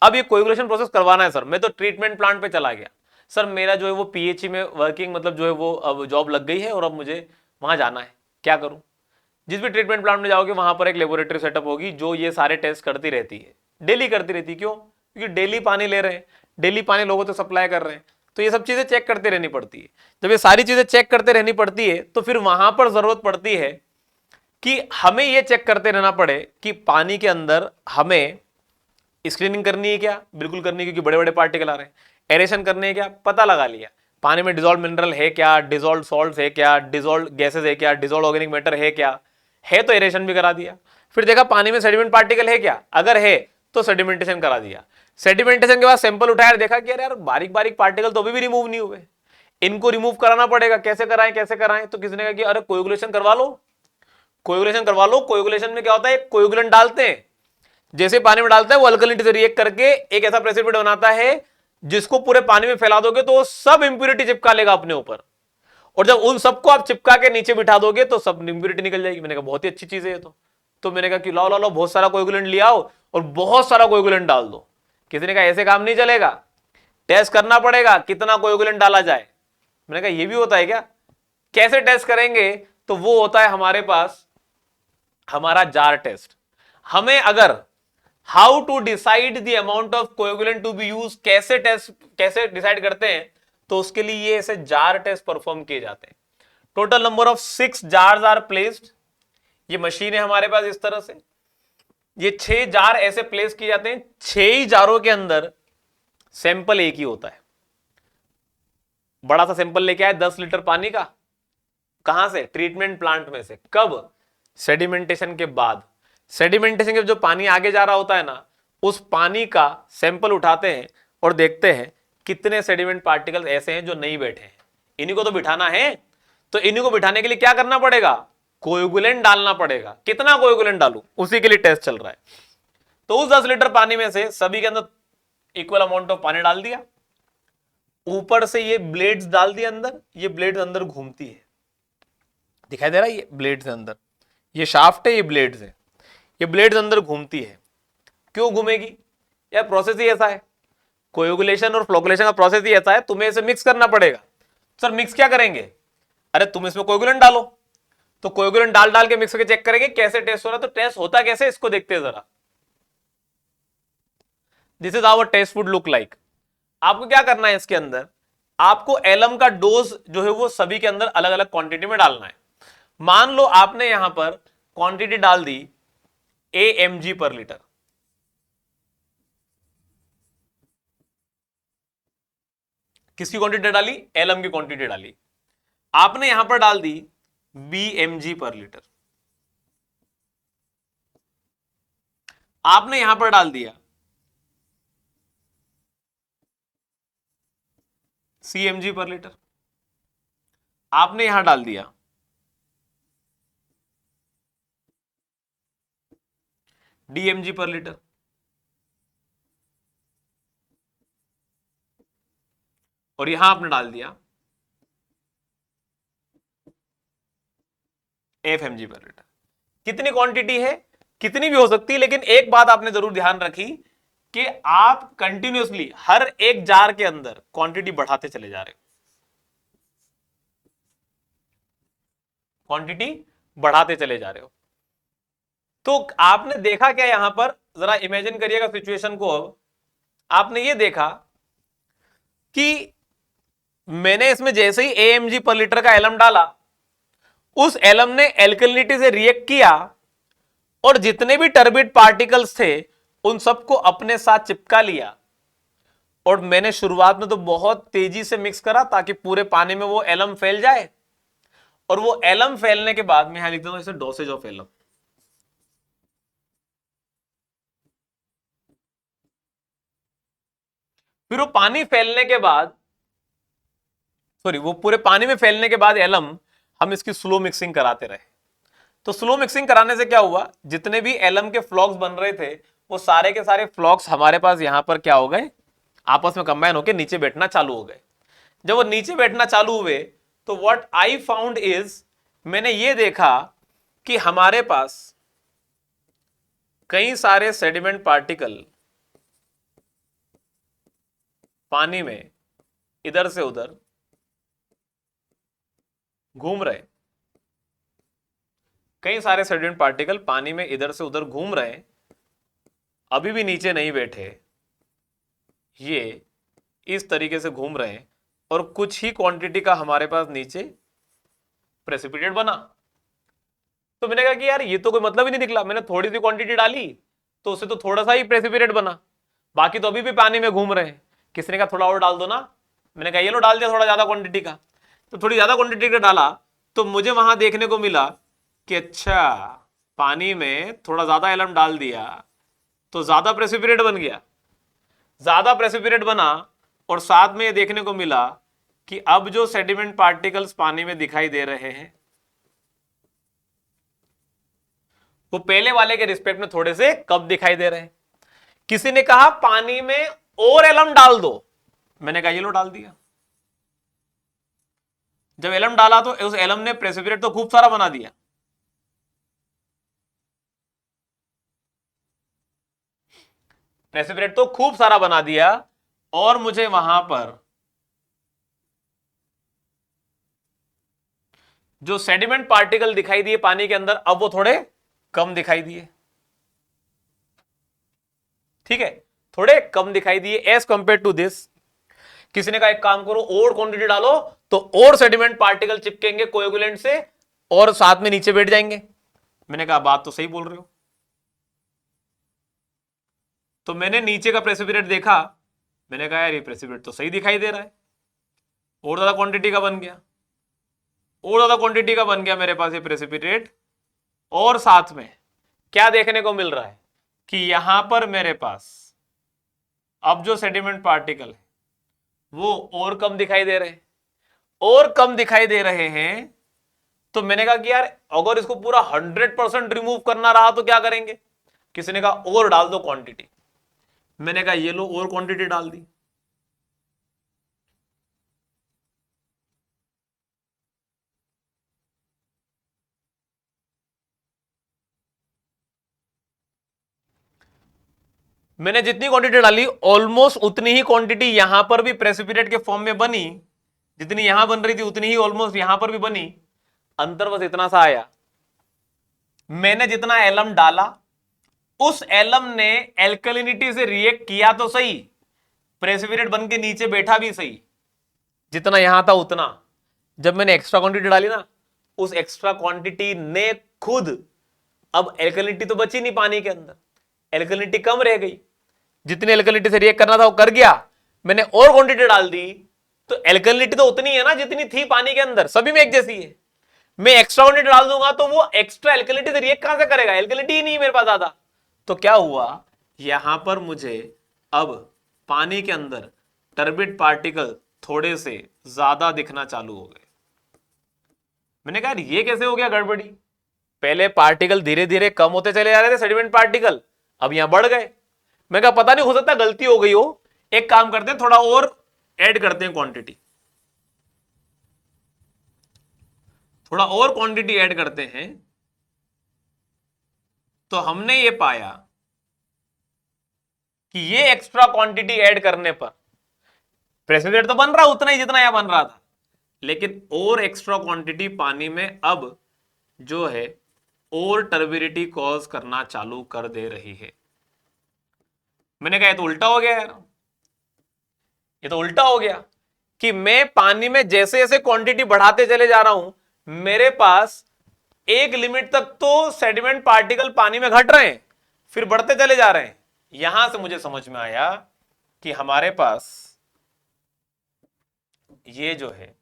अब ये कोएगुलेशन प्रोसेस करवाना है, सर मैं तो ट्रीटमेंट प्लांट पे चला गया, सर मेरा जो है वो पीएचई में वर्किंग मतलब जो है वो अब जॉब लग गई है और अब मुझे वहां जाना है, क्या करूं? जिस भी ट्रीटमेंट प्लांट में जाओगे वहां पर एक लेबोरेटरी सेटअप होगी जो ये सारे टेस्ट करती रहती है, डेली करती रहती है। क्यों? क्योंकि डेली पानी ले रहे हैं, डेली पानी लोगों को सप्लाई कर रहे हैं, तो ये सब चीजें चेक करते रहनी पड़ती है। जब ये सारी चीजें चेक करते रहनी पड़ती है तो फिर वहां पर जरूरत पड़ती है कि हमें ये चेक करते रहना पड़े कि पानी के अंदर हमें स्क्रीनिंग करनी है क्या, बिल्कुल करनी है क्योंकि बड़े बड़े पार्टिकल आ रहे हैं। एरेशन करनी है क्या, पता लगा लिया, पानी में डिजोल्व मिनरल है क्या, डिजोल्व सॉल्ट है क्या, डिजोल्व गैसेज है क्या, डिजोल्व ऑर्गेनिक मैटर है क्या, है तो एरेशन भी करा दिया। फिर देखा पानी में सेडिमेंट पार्टिकल है क्या, अगर है तो सेडिमेंटेशन करा दिया। सेडिमेंटेशन के बाद सैंपल उठाया, देखा कि यार बारीक बारीक पार्टिकल तो अभी भी रिमूव नहीं हुए, इनको रिमूव कराना पड़ेगा, कैसे कराएं कैसे कराएं? तो किसी ने कहा कि अरे कोएगुलेशन करवा लो, कोएगुलेशन करवा लो। कोएगुलेशन में क्या होता है, कोएगुलेंट डालते हैं, जैसे पानी में डालता है वो अल्कलिनिटी से रिएक्ट करके एक ऐसा प्रेसिपिटेट बनाता है जिसको पूरे पानी में फैला दोगे तो वो सब इंप्यूरिटी चिपका लेगा अपने ऊपर, और जब उन सबको आप चिपका के नीचे बिठा दोगे तो सब इंप्यूरिटी निकल जाएगी। मैंने कहा बहुत ही अच्छी चीज है ये तो मैंने कहा कि लाओ लाओ लाओ बहुत सारा कोएगुलेंट ले आओ और बहुत सारा कोएगुलेंट डाल दो। किसी ने कहा ऐसे काम नहीं चलेगा, टेस्ट करना पड़ेगा कितना कोएगुलेंट डाला जाए। मैंने कहा ये भी होता है क्या, कैसे टेस्ट करेंगे? तो वो होता है हमारे पास हमारा जार टेस्ट। हमें अगर how to decide the amount of coagulant to be use, कैसे टेस्ट कैसे डिसाइड करते हैं, तो उसके लिए ये ऐसे जार टेस्ट परफॉर्म किए जाते हैं। Total number of 6 jars are placed, ये मशीन है हमारे पास इस तरह से, ये 6 जार ऐसे प्लेस किए जाते हैं। 6 ही जारों के अंदर सैंपल एक ही होता है। बड़ा सा सैंपल लेके आए 10 लीटर पानी का, कहां से? ट्रीटमेंट प्लांट में से। कब? सेडिमेंटेशन के बाद। सेडिमेंटेशन के जो पानी आगे जा रहा होता है ना, उस पानी का सैंपल उठाते हैं और देखते हैं कितने सेडिमेंट पार्टिकल्स ऐसे हैं जो नहीं बैठे हैं। इन्हीं को तो बिठाना है, तो इन्हीं को बिठाने के लिए क्या करना पड़ेगा, कोएगुलेंट डालना पड़ेगा। कितना कोएगुलेंट डालूं, उसी के लिए टेस्ट चल रहा है। तो उस 10 लीटर पानी में से सभी के अंदर इक्वल अमाउंट ऑफ पानी डाल दिया, ऊपर से ये ब्लेड्स डाल दिए अंदर, ये ब्लेड्स अंदर घूमती है, दिखाई दे रहा है ये ब्लेड्स अंदर, ये शाफ्ट है, ये ब्लेड्स है, ये ब्लेड्स अंदर घूमती है। क्यों घूमेगी यार, प्रोसेस ही ऐसा है, कोएगुलेशन और फ्लोकुलेशन का प्रोसेस ही ऐसा है, तुम्हें इसे मिक्स करना पड़ेगा। सर मिक्स क्या करेंगे? अरे तुम इसमें कोएगुलेंट डालो, तो कोएगुलेंट डाल डाल के मिक्स करके चेक करेंगे कैसे टेस्ट हो रहा है। तो टेस्ट होता कैसे, इसको देखते हैं जरा। This is our test would look like. आपको क्या करना है, इसके अंदर आपको एलम का डोज जो है वो सभी के अंदर अलग अलग क्वांटिटी में डालना है। मान लो आपने यहां पर क्वांटिटी डाल दी AmG पर लीटर। किसकी क्वांटिटी डाली? एलएम की क्वांटिटी डाली। आपने यहां पर डाल दी BmG पर लीटर। आपने यहां पर डाल दिया CmG पर लीटर। आपने यहां डाल दिया DmG पर लीटर। और यहां आपने डाल दिया FmG पर लीटर। कितनी क्वांटिटी है? कितनी भी हो सकती है, लेकिन एक बात आपने जरूर ध्यान रखी कि आप कंटिन्यूअसली हर एक जार के अंदर क्वांटिटी बढ़ाते चले जा रहे हो, क्वांटिटी बढ़ाते चले जा रहे हो। तो आपने देखा क्या यहां पर? जरा इमेजिन करिएगा सिचुएशन को। अब आपने ये देखा कि मैंने इसमें जैसे ही AmG पर लीटर का एलम डाला, उस एलम ने एल्कलिनिटी से रिएक्ट किया और जितने भी टर्बिड पार्टिकल्स थे उन सबको अपने साथ चिपका लिया। और मैंने शुरुआत में तो बहुत तेजी से मिक्स करा ताकि पूरे पानी में वो एलम फैल जाए, और वो एलम फैलने के बाद मैं यहां लिख देता हूं इसे डोसेज ऑफ एलम। फिर वो पानी फैलने के बाद, सॉरी, वो पूरे पानी में फैलने के बाद एलम हम इसकी स्लो मिक्सिंग कराते रहे। तो स्लो मिक्सिंग कराने से क्या हुआ? जितने भी एलम के फ्लॉक्स बन रहे थे वो सारे के सारे फ्लॉक्स हमारे पास यहां पर क्या हो गए? आपस में कंबाइन होकर नीचे बैठना चालू हो गए। जब वो नीचे बैठना चालू हुए तो व्हाट आई फाउंड इज, मैंने ये देखा कि हमारे पास कई सारे सेडिमेंट पार्टिकल पानी में इधर से उधर घूम रहे। कई सारे सेडिमेंट पार्टिकल पानी में इधर से उधर घूम रहे, अभी भी नीचे नहीं बैठे, ये इस तरीके से घूम रहे हैं, और कुछ ही क्वांटिटी का हमारे पास नीचे प्रेसिपिटेट बना। तो मैंने कहा कि यार ये तो कोई मतलब ही नहीं निकला, मैंने थोड़ी सी क्वांटिटी डाली तो उससे तो थोड़ा सा ही प्रेसिपिटेट बना, बाकी तो अभी भी पानी में घूम रहे हैं। किसी ने कहा थोड़ा और डाल दो ना, मैंने कहा ये लो डाल दिया थोड़ा ज्यादा क्वांटिटी का। तो थोड़ी ज्यादा क्वांटिटी का डाला तो मुझे वहां देखने को मिला कि अच्छा, पानी में थोड़ा ज्यादा एलम डाल दिया तो ज्यादा प्रेसिपिटेट बन गया। ज्यादा प्रेसिपिटेट बना और साथ में ये देखने को मिला कि अब जो सेडिमेंट पार्टिकल्स पानी में दिखाई दे रहे हैं वो पहले वाले के रिस्पेक्ट में थोड़े से कम दिखाई दे रहे हैं। किसी ने कहा पानी में और एलम डाल दो, मैंने कहा ये लो डाल दिया। जब एलम डाला तो उस एलम ने प्रेसिपिटेट तो खूब सारा बना दिया, प्रेसिपिटेट तो खूब सारा बना दिया, और मुझे वहां पर जो सेडिमेंट पार्टिकल दिखाई दिए पानी के अंदर अब वो थोड़े कम दिखाई दिए। ठीक है, थोड़े कम दिखाई दिए एज कंपेयर टू दिस। किसी ने कहा एक काम करो और क्वांटिटी डालो तो और सेडिमेंट पार्टिकल चिपकेंगे कोएगुलेंट से और साथ में नीचे बैठ जाएंगे। मैंने कहा बात तो सही बोल रहे हो। तो मैंने नीचे का प्रेसिपिटेट देखा, मैंने कहा यार ये प्रेसिपिटेट तो सही दिखाई दे रहा है, और ज्यादा क्वांटिटी का बन गया, और ज्यादा क्वांटिटी का बन गया मेरे पास ये प्रेसिपिटेट। और साथ में क्या देखने को मिल रहा है कि यहां पर मेरे पास अब जो सेडिमेंट पार्टिकल है वो और कम दिखाई दे रहे हैं, और कम दिखाई दे रहे हैं। तो मैंने कहा कि यार अगर इसको पूरा 100% रिमूव करना रहा तो क्या करेंगे? किसी ने कहा और डाल दो क्वांटिटी, मैंने कहा ये लो और क्वांटिटी डाल दी। मैंने जितनी क्वांटिटी डाली ऑलमोस्ट उतनी ही क्वांटिटी यहां पर भी प्रेसिपिटेट के फॉर्म में बनी, जितनी यहां बन रही थी उतनी ही ऑलमोस्ट यहां पर भी बनी। अंतर बस इतना सा आया, मैंने जितना एलम डाला उस एलम ने एल्कलिनिटी से रिएक्ट किया तो सही, प्रेसिपिटेट बन के नीचे बैठा भी सही, जितना यहां था उतना। जब मैंने एक्स्ट्रा क्वांटिटी डाली ना, उस एक्स्ट्रा क्वांटिटी ने खुद अब एल्कलिनिटी तो बची नहीं पानी के अंदर, एल्कलिनिटी कम रह गई, जितनी एल्कलिनिटी से रिएक्ट करना था वो कर गया, मैंने और क्वांटिटी डाल दी तो एल्कलिनिटी तो उतनी है ना जितनी थी पानी के अंदर, सभी में एक जैसी है। मैं एक्स्ट्रा क्वांटिटी डाल दूंगा तो वो एक्स्ट्रा एल्कलिनिटी से रिएक्ट कहां से करेगा, एल्कलिनिटी ही नहीं है मेरे पास ज्यादा। तो क्या हुआ, यहां पर मुझे अब पानी के अंदर टर्बिड पार्टिकल थोड़े से ज्यादा दिखना चालू हो गए। मैंने कहा ये कैसे हो गया गड़बड़ी, पहले पार्टिकल धीरे धीरे कम होते चले जा रहे थे सेडिमेंट पार्टिकल, अब यहां बढ़ गए। मैं कहा पता नहीं, हो सकता गलती हो गई हो, एक काम करते हैं थोड़ा और ऐड करते हैं क्वांटिटी, थोड़ा और क्वांटिटी ऐड करते हैं। तो हमने ये पाया कि ये एक्स्ट्रा क्वांटिटी ऐड करने पर प्रेसिपिटेट तो बन रहा उतना ही जितना यहां बन रहा था, लेकिन और एक्स्ट्रा क्वांटिटी पानी में अब जो है और टर्बिडिटी कॉज करना चालू कर दे रही है। मैंने कहा ये तो उल्टा हो गया यार, ये तो उल्टा हो गया कि मैं पानी में जैसे जैसे क्वांटिटी बढ़ाते चले जा रहा हूं, मेरे पास एक लिमिट तक तो सेडिमेंट पार्टिकल पानी में घट रहे हैं, फिर बढ़ते चले जा रहे हैं। यहां से मुझे समझ में आया कि हमारे पास ये जो है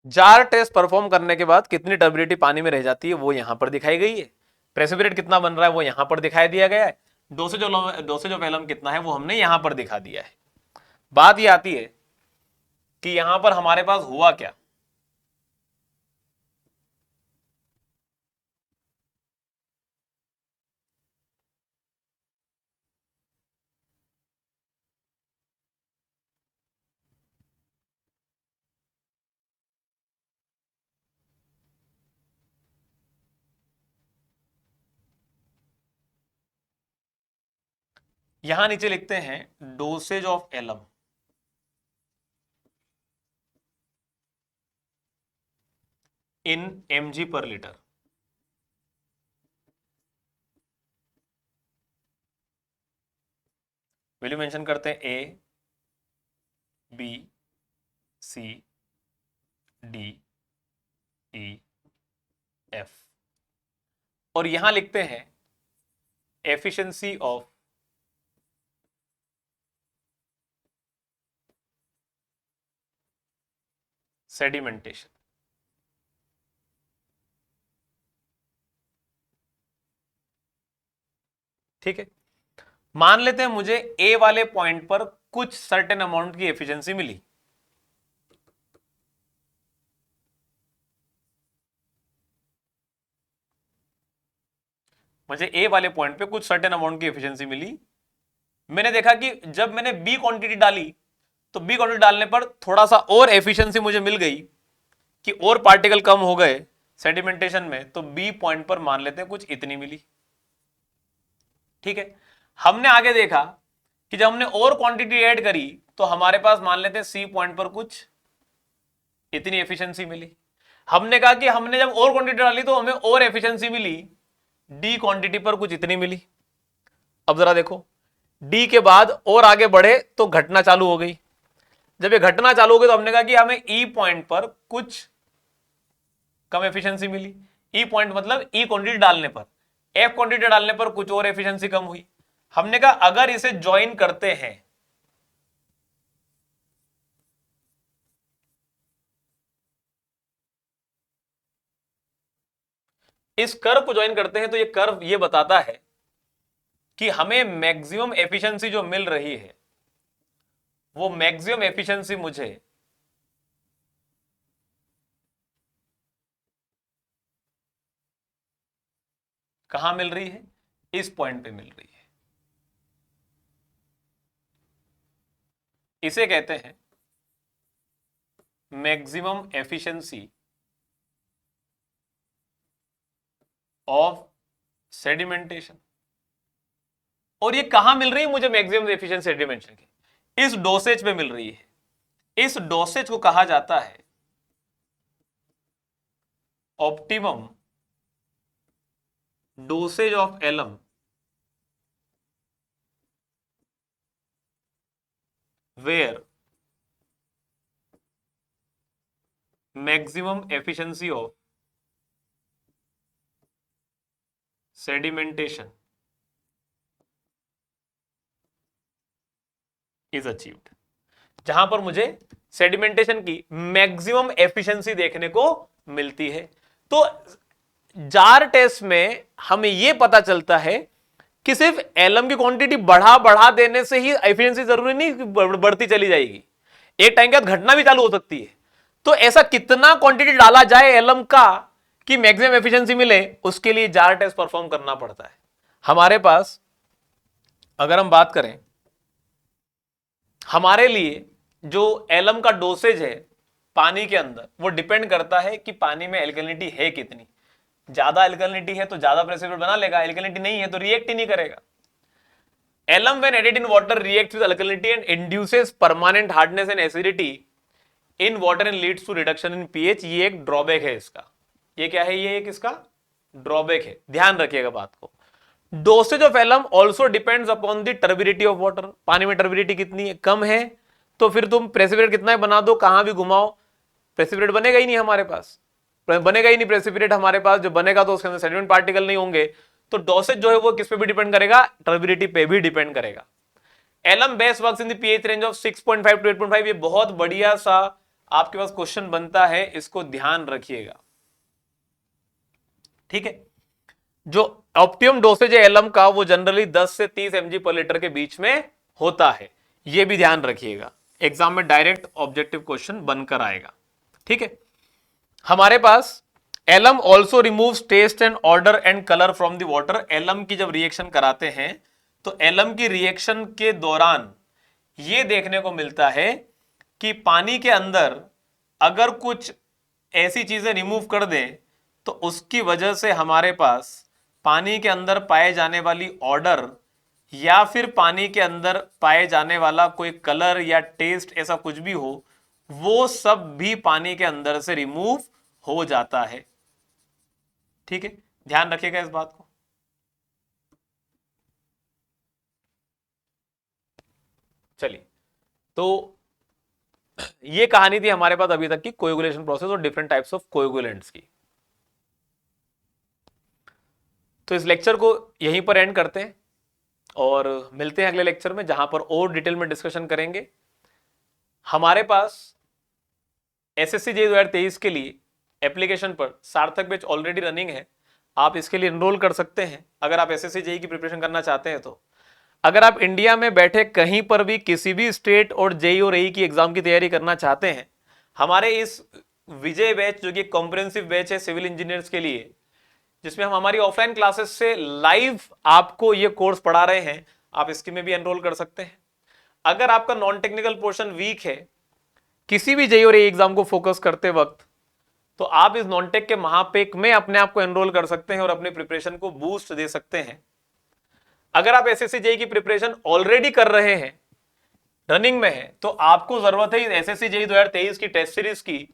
जार टेस्ट परफॉर्म करने के बाद कितनी टर्बिडिटी पानी में रह जाती है वो यहां पर दिखाई गई है, प्रेसिपिटेट कितना बन रहा है वो यहां पर दिखाई दिया गया है, डोसेज ऑफ एलम कितना है वो हमने यहां पर दिखा दिया है। बात ये आती है कि यहां पर हमारे पास हुआ क्या, यहां नीचे लिखते हैं dosage of alum in mg per litre. Value mention करते हैं A B C D E F, और यहां लिखते हैं एफिशिएंसी ऑफ सेडिमेंटेशन। ठीक है, मान लेते हैं मुझे ए वाले पॉइंट पर कुछ सर्टेन अमाउंट की एफिशिएंसी मिली, मुझे ए वाले पॉइंट पे कुछ सर्टेन अमाउंट की एफिशिएंसी मिली। मैंने देखा कि जब मैंने बी क्वांटिटी डाली तो बी क्वांटिटी डालने पर थोड़ा सा और एफिशिएंसी मुझे मिल गई कि और पार्टिकल कम हो गए सेडिमेंटेशन में, तो बी पॉइंट पर मान लेते हैं कुछ इतनी मिली। ठीक है, हमने आगे देखा कि जब हमने और क्वांटिटी ऐड करी तो हमारे पास मान लेते हैं सी पॉइंट पर कुछ इतनी एफिशिएंसी मिली। हमने कहा कि हमने जब और क्वांटिटी डाली तो हमें और एफिशिएंसी मिली, डी क्वांटिटी पर कुछ इतनी मिली। अब जरा देखो, डी के बाद और आगे बढ़े तो घटना चालू हो गई, जब ये घटना चालू हो गई तो हमने कहा कि हमें ई पॉइंट पर कुछ कम एफिशिएंसी मिली। ई पॉइंट मतलब ई क्वांटिटी डालने पर, एफ क्वांटिटी डालने पर कुछ और एफिशिएंसी कम हुई। हमने कहा अगर इसे ज्वाइन करते हैं इस कर्व को ज्वाइन करते हैं तो ये कर्व ये बताता है कि हमें मैक्सिमम एफिशिएंसी जो मिल रही है वो मैक्सिमम एफिशिएंसी मुझे कहां मिल रही है, इस पॉइंट पे मिल रही है। इसे कहते हैं मैक्सिमम एफिशिएंसी ऑफ सेडिमेंटेशन। और ये कहां मिल रही है मुझे मैक्सिमम एफिशिएंसी सेडिमेंटेशन की? इस डोसेज पे मिल रही है। इस डोसेज को कहा जाता है optimum dosage of alum where maximum efficiency of sedimentation is achieved, जहां पर मुझे सेडिमेंटेशन की मैक्सिमम एफिशिएंसी देखने को मिलती है। तो जार टेस्ट में हमें यह पता चलता है कि सिर्फ एलम की क्वांटिटी बढ़ा देने से ही एफिशिएंसी जरूरी नहीं बढ़ती चली जाएगी, एक टाइम के बाद घटना भी चालू हो सकती है। तो ऐसा कितना क्वांटिटी डाला जाए एलम का कि मैक्सिमम एफिशिएंसी मिले, उसके लिए जार टेस्ट परफॉर्म करना पड़ता है। हमारे पास अगर हम बात करें, हमारे लिए जो एलम का डोसेज है पानी के अंदर, वो डिपेंड करता है कि पानी में एल्कलिनिटी है कितनी। ज्यादा एल्कलिनिटी है तो ज्यादा प्रेसिपिटेट बना लेगा, एल्कलिनिटी नहीं है तो रिएक्ट ही नहीं करेगा। Alum when added in water reacts with alkalinity and induces permanent hardness and acidity in water and leads to reduction in pH. ये एक ड्रॉबैक है इसका। ये क्या है? ये एक इसका ड्रॉबैक है, ध्यान रखिएगा बात को। Dosage of alum also depends upon the turbidity of water. पानी में टर्बिडिटी कितनी है? कम है, तो फिर तुम प्रेसिपिटेट कितना बना दो, कहां भी घुमाओ, प्रेसिपिटेट बनेगा ही नहीं हमारे पास, बनेगा ही नहीं प्रेसिपिटेट हमारे पास। जो बनेगा तो उसके अंदर सेडिमेंट पार्टिकल नहीं होंगे। तो डोसेज जो है वो किस पे भी डिपेंड करेगा? टर्बिडिटी पे भी डिपेंड करेगा। Alum base works in the pH range of 6.5 to 8.5। ये बहुत बढ़िया सा आपके पास क्वेश्चन बनता है, इसको ध्यान रखिएगा, ठीक है। जो ऑप्टिमम डोसेज है एलम का वो जनरली 10 से 30 mg पर लीटर के बीच में होता है, ये भी ध्यान रखिएगा। एग्जाम में डायरेक्ट ऑब्जेक्टिव क्वेश्चन बनकर आएगा, ठीक है। हमारे पास alum also removes taste and odour and colour from the water. Alum की जब रिएक्शन कराते हैं तो एलम की रिएक्शन के दौरान यह देखने को मिलता है कि पानी के अंदर अगर कुछ ऐसी चीजें रिमूव कर दें तो उसकी वजह से हमारे पास पानी के अंदर पाए जाने वाली ऑर्डर या फिर पानी के अंदर पाए जाने वाला कोई कलर या टेस्ट ऐसा कुछ भी हो, वो सब भी पानी के अंदर से रिमूव हो जाता है, ठीक है। ध्यान रखिएगा इस बात को। चलिए, तो ये कहानी थी हमारे पास अभी तक की कोएगुलेशन प्रोसेस और डिफरेंट टाइप्स ऑफ कोएगुलेंट्स की। तो इस लेक्चर को यहीं पर एंड करते हैं और मिलते हैं अगले लेक्चर में, जहां पर और डिटेल में डिस्कशन करेंगे। हमारे पास एसएससी जेईई 2023 के लिए एप्लीकेशन पर सार्थक बैच ऑलरेडी रनिंग है, आप इसके लिए एनरोल कर सकते हैं अगर आप एसएससी जेईई की प्रिपरेशन करना चाहते हैं। तो अगर आप इंडिया में बैठे कहीं पर भी किसी भी स्टेट और जेईई और एई की एग्जाम की तैयारी करना चाहते हैं, हमारे इस विजय बैच जो कि कॉम्प्रिहेंसिव बैच है सिविल इंजीनियर्स के लिए, जिसमें हम हमारी ऑफलाइन क्लासेस से लाइव आपको ये कोर्स पढ़ा रहे हैं, आप इसके में भी एनरोल कर सकते हैं। अगर आपका नॉन टेक्निकल पोर्शन वीक है किसी भी जेईई और एई एग्जाम को फोकस करते वक्त, तो आप इस नॉन टेक के महापेक में अपने आप को एनरोल कर सकते हैं और अपने प्रिपरेशन को बूस्ट दे सकते हैं। अगर आप एसएससी जेईई की प्रिपरेशन ऑलरेडी कर रहे हैं, रनिंग में है, तो आपको जरूरत है एसएससी जेईई 2023 की टेस्ट सीरीज की,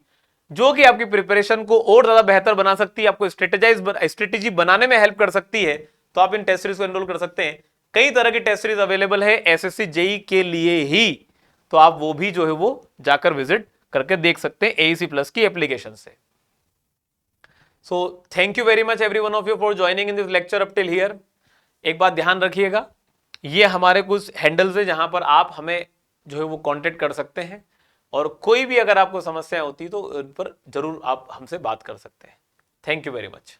जो कि आपकी प्रिपरेशन को और ज्यादा बेहतर बना सकती है, आपको स्ट्रेटेजी बनाने में हेल्प कर सकती है। तो आप इन टेस्ट सीरीज को एनरोल कर सकते हैं। कई तरह की टेस्ट सीरीज अवेलेबल है एसएससी जेईई के लिए ही, तो आप वो भी जो है वो जाकर विजिट करके देख सकते हैं एईसी प्लस की एप्लीकेशन से। So thank you very much every one of you for joining in this lecture up till here. एक बात ध्यान रखिएगा, ये हमारे कुछ हैंडल्स है जहां पर आप हमें जो है वो कांटेक्ट कर सकते हैं, और कोई भी अगर आपको समस्या होती तो उन पर जरूर आप हमसे बात कर सकते हैं। Thank you very much.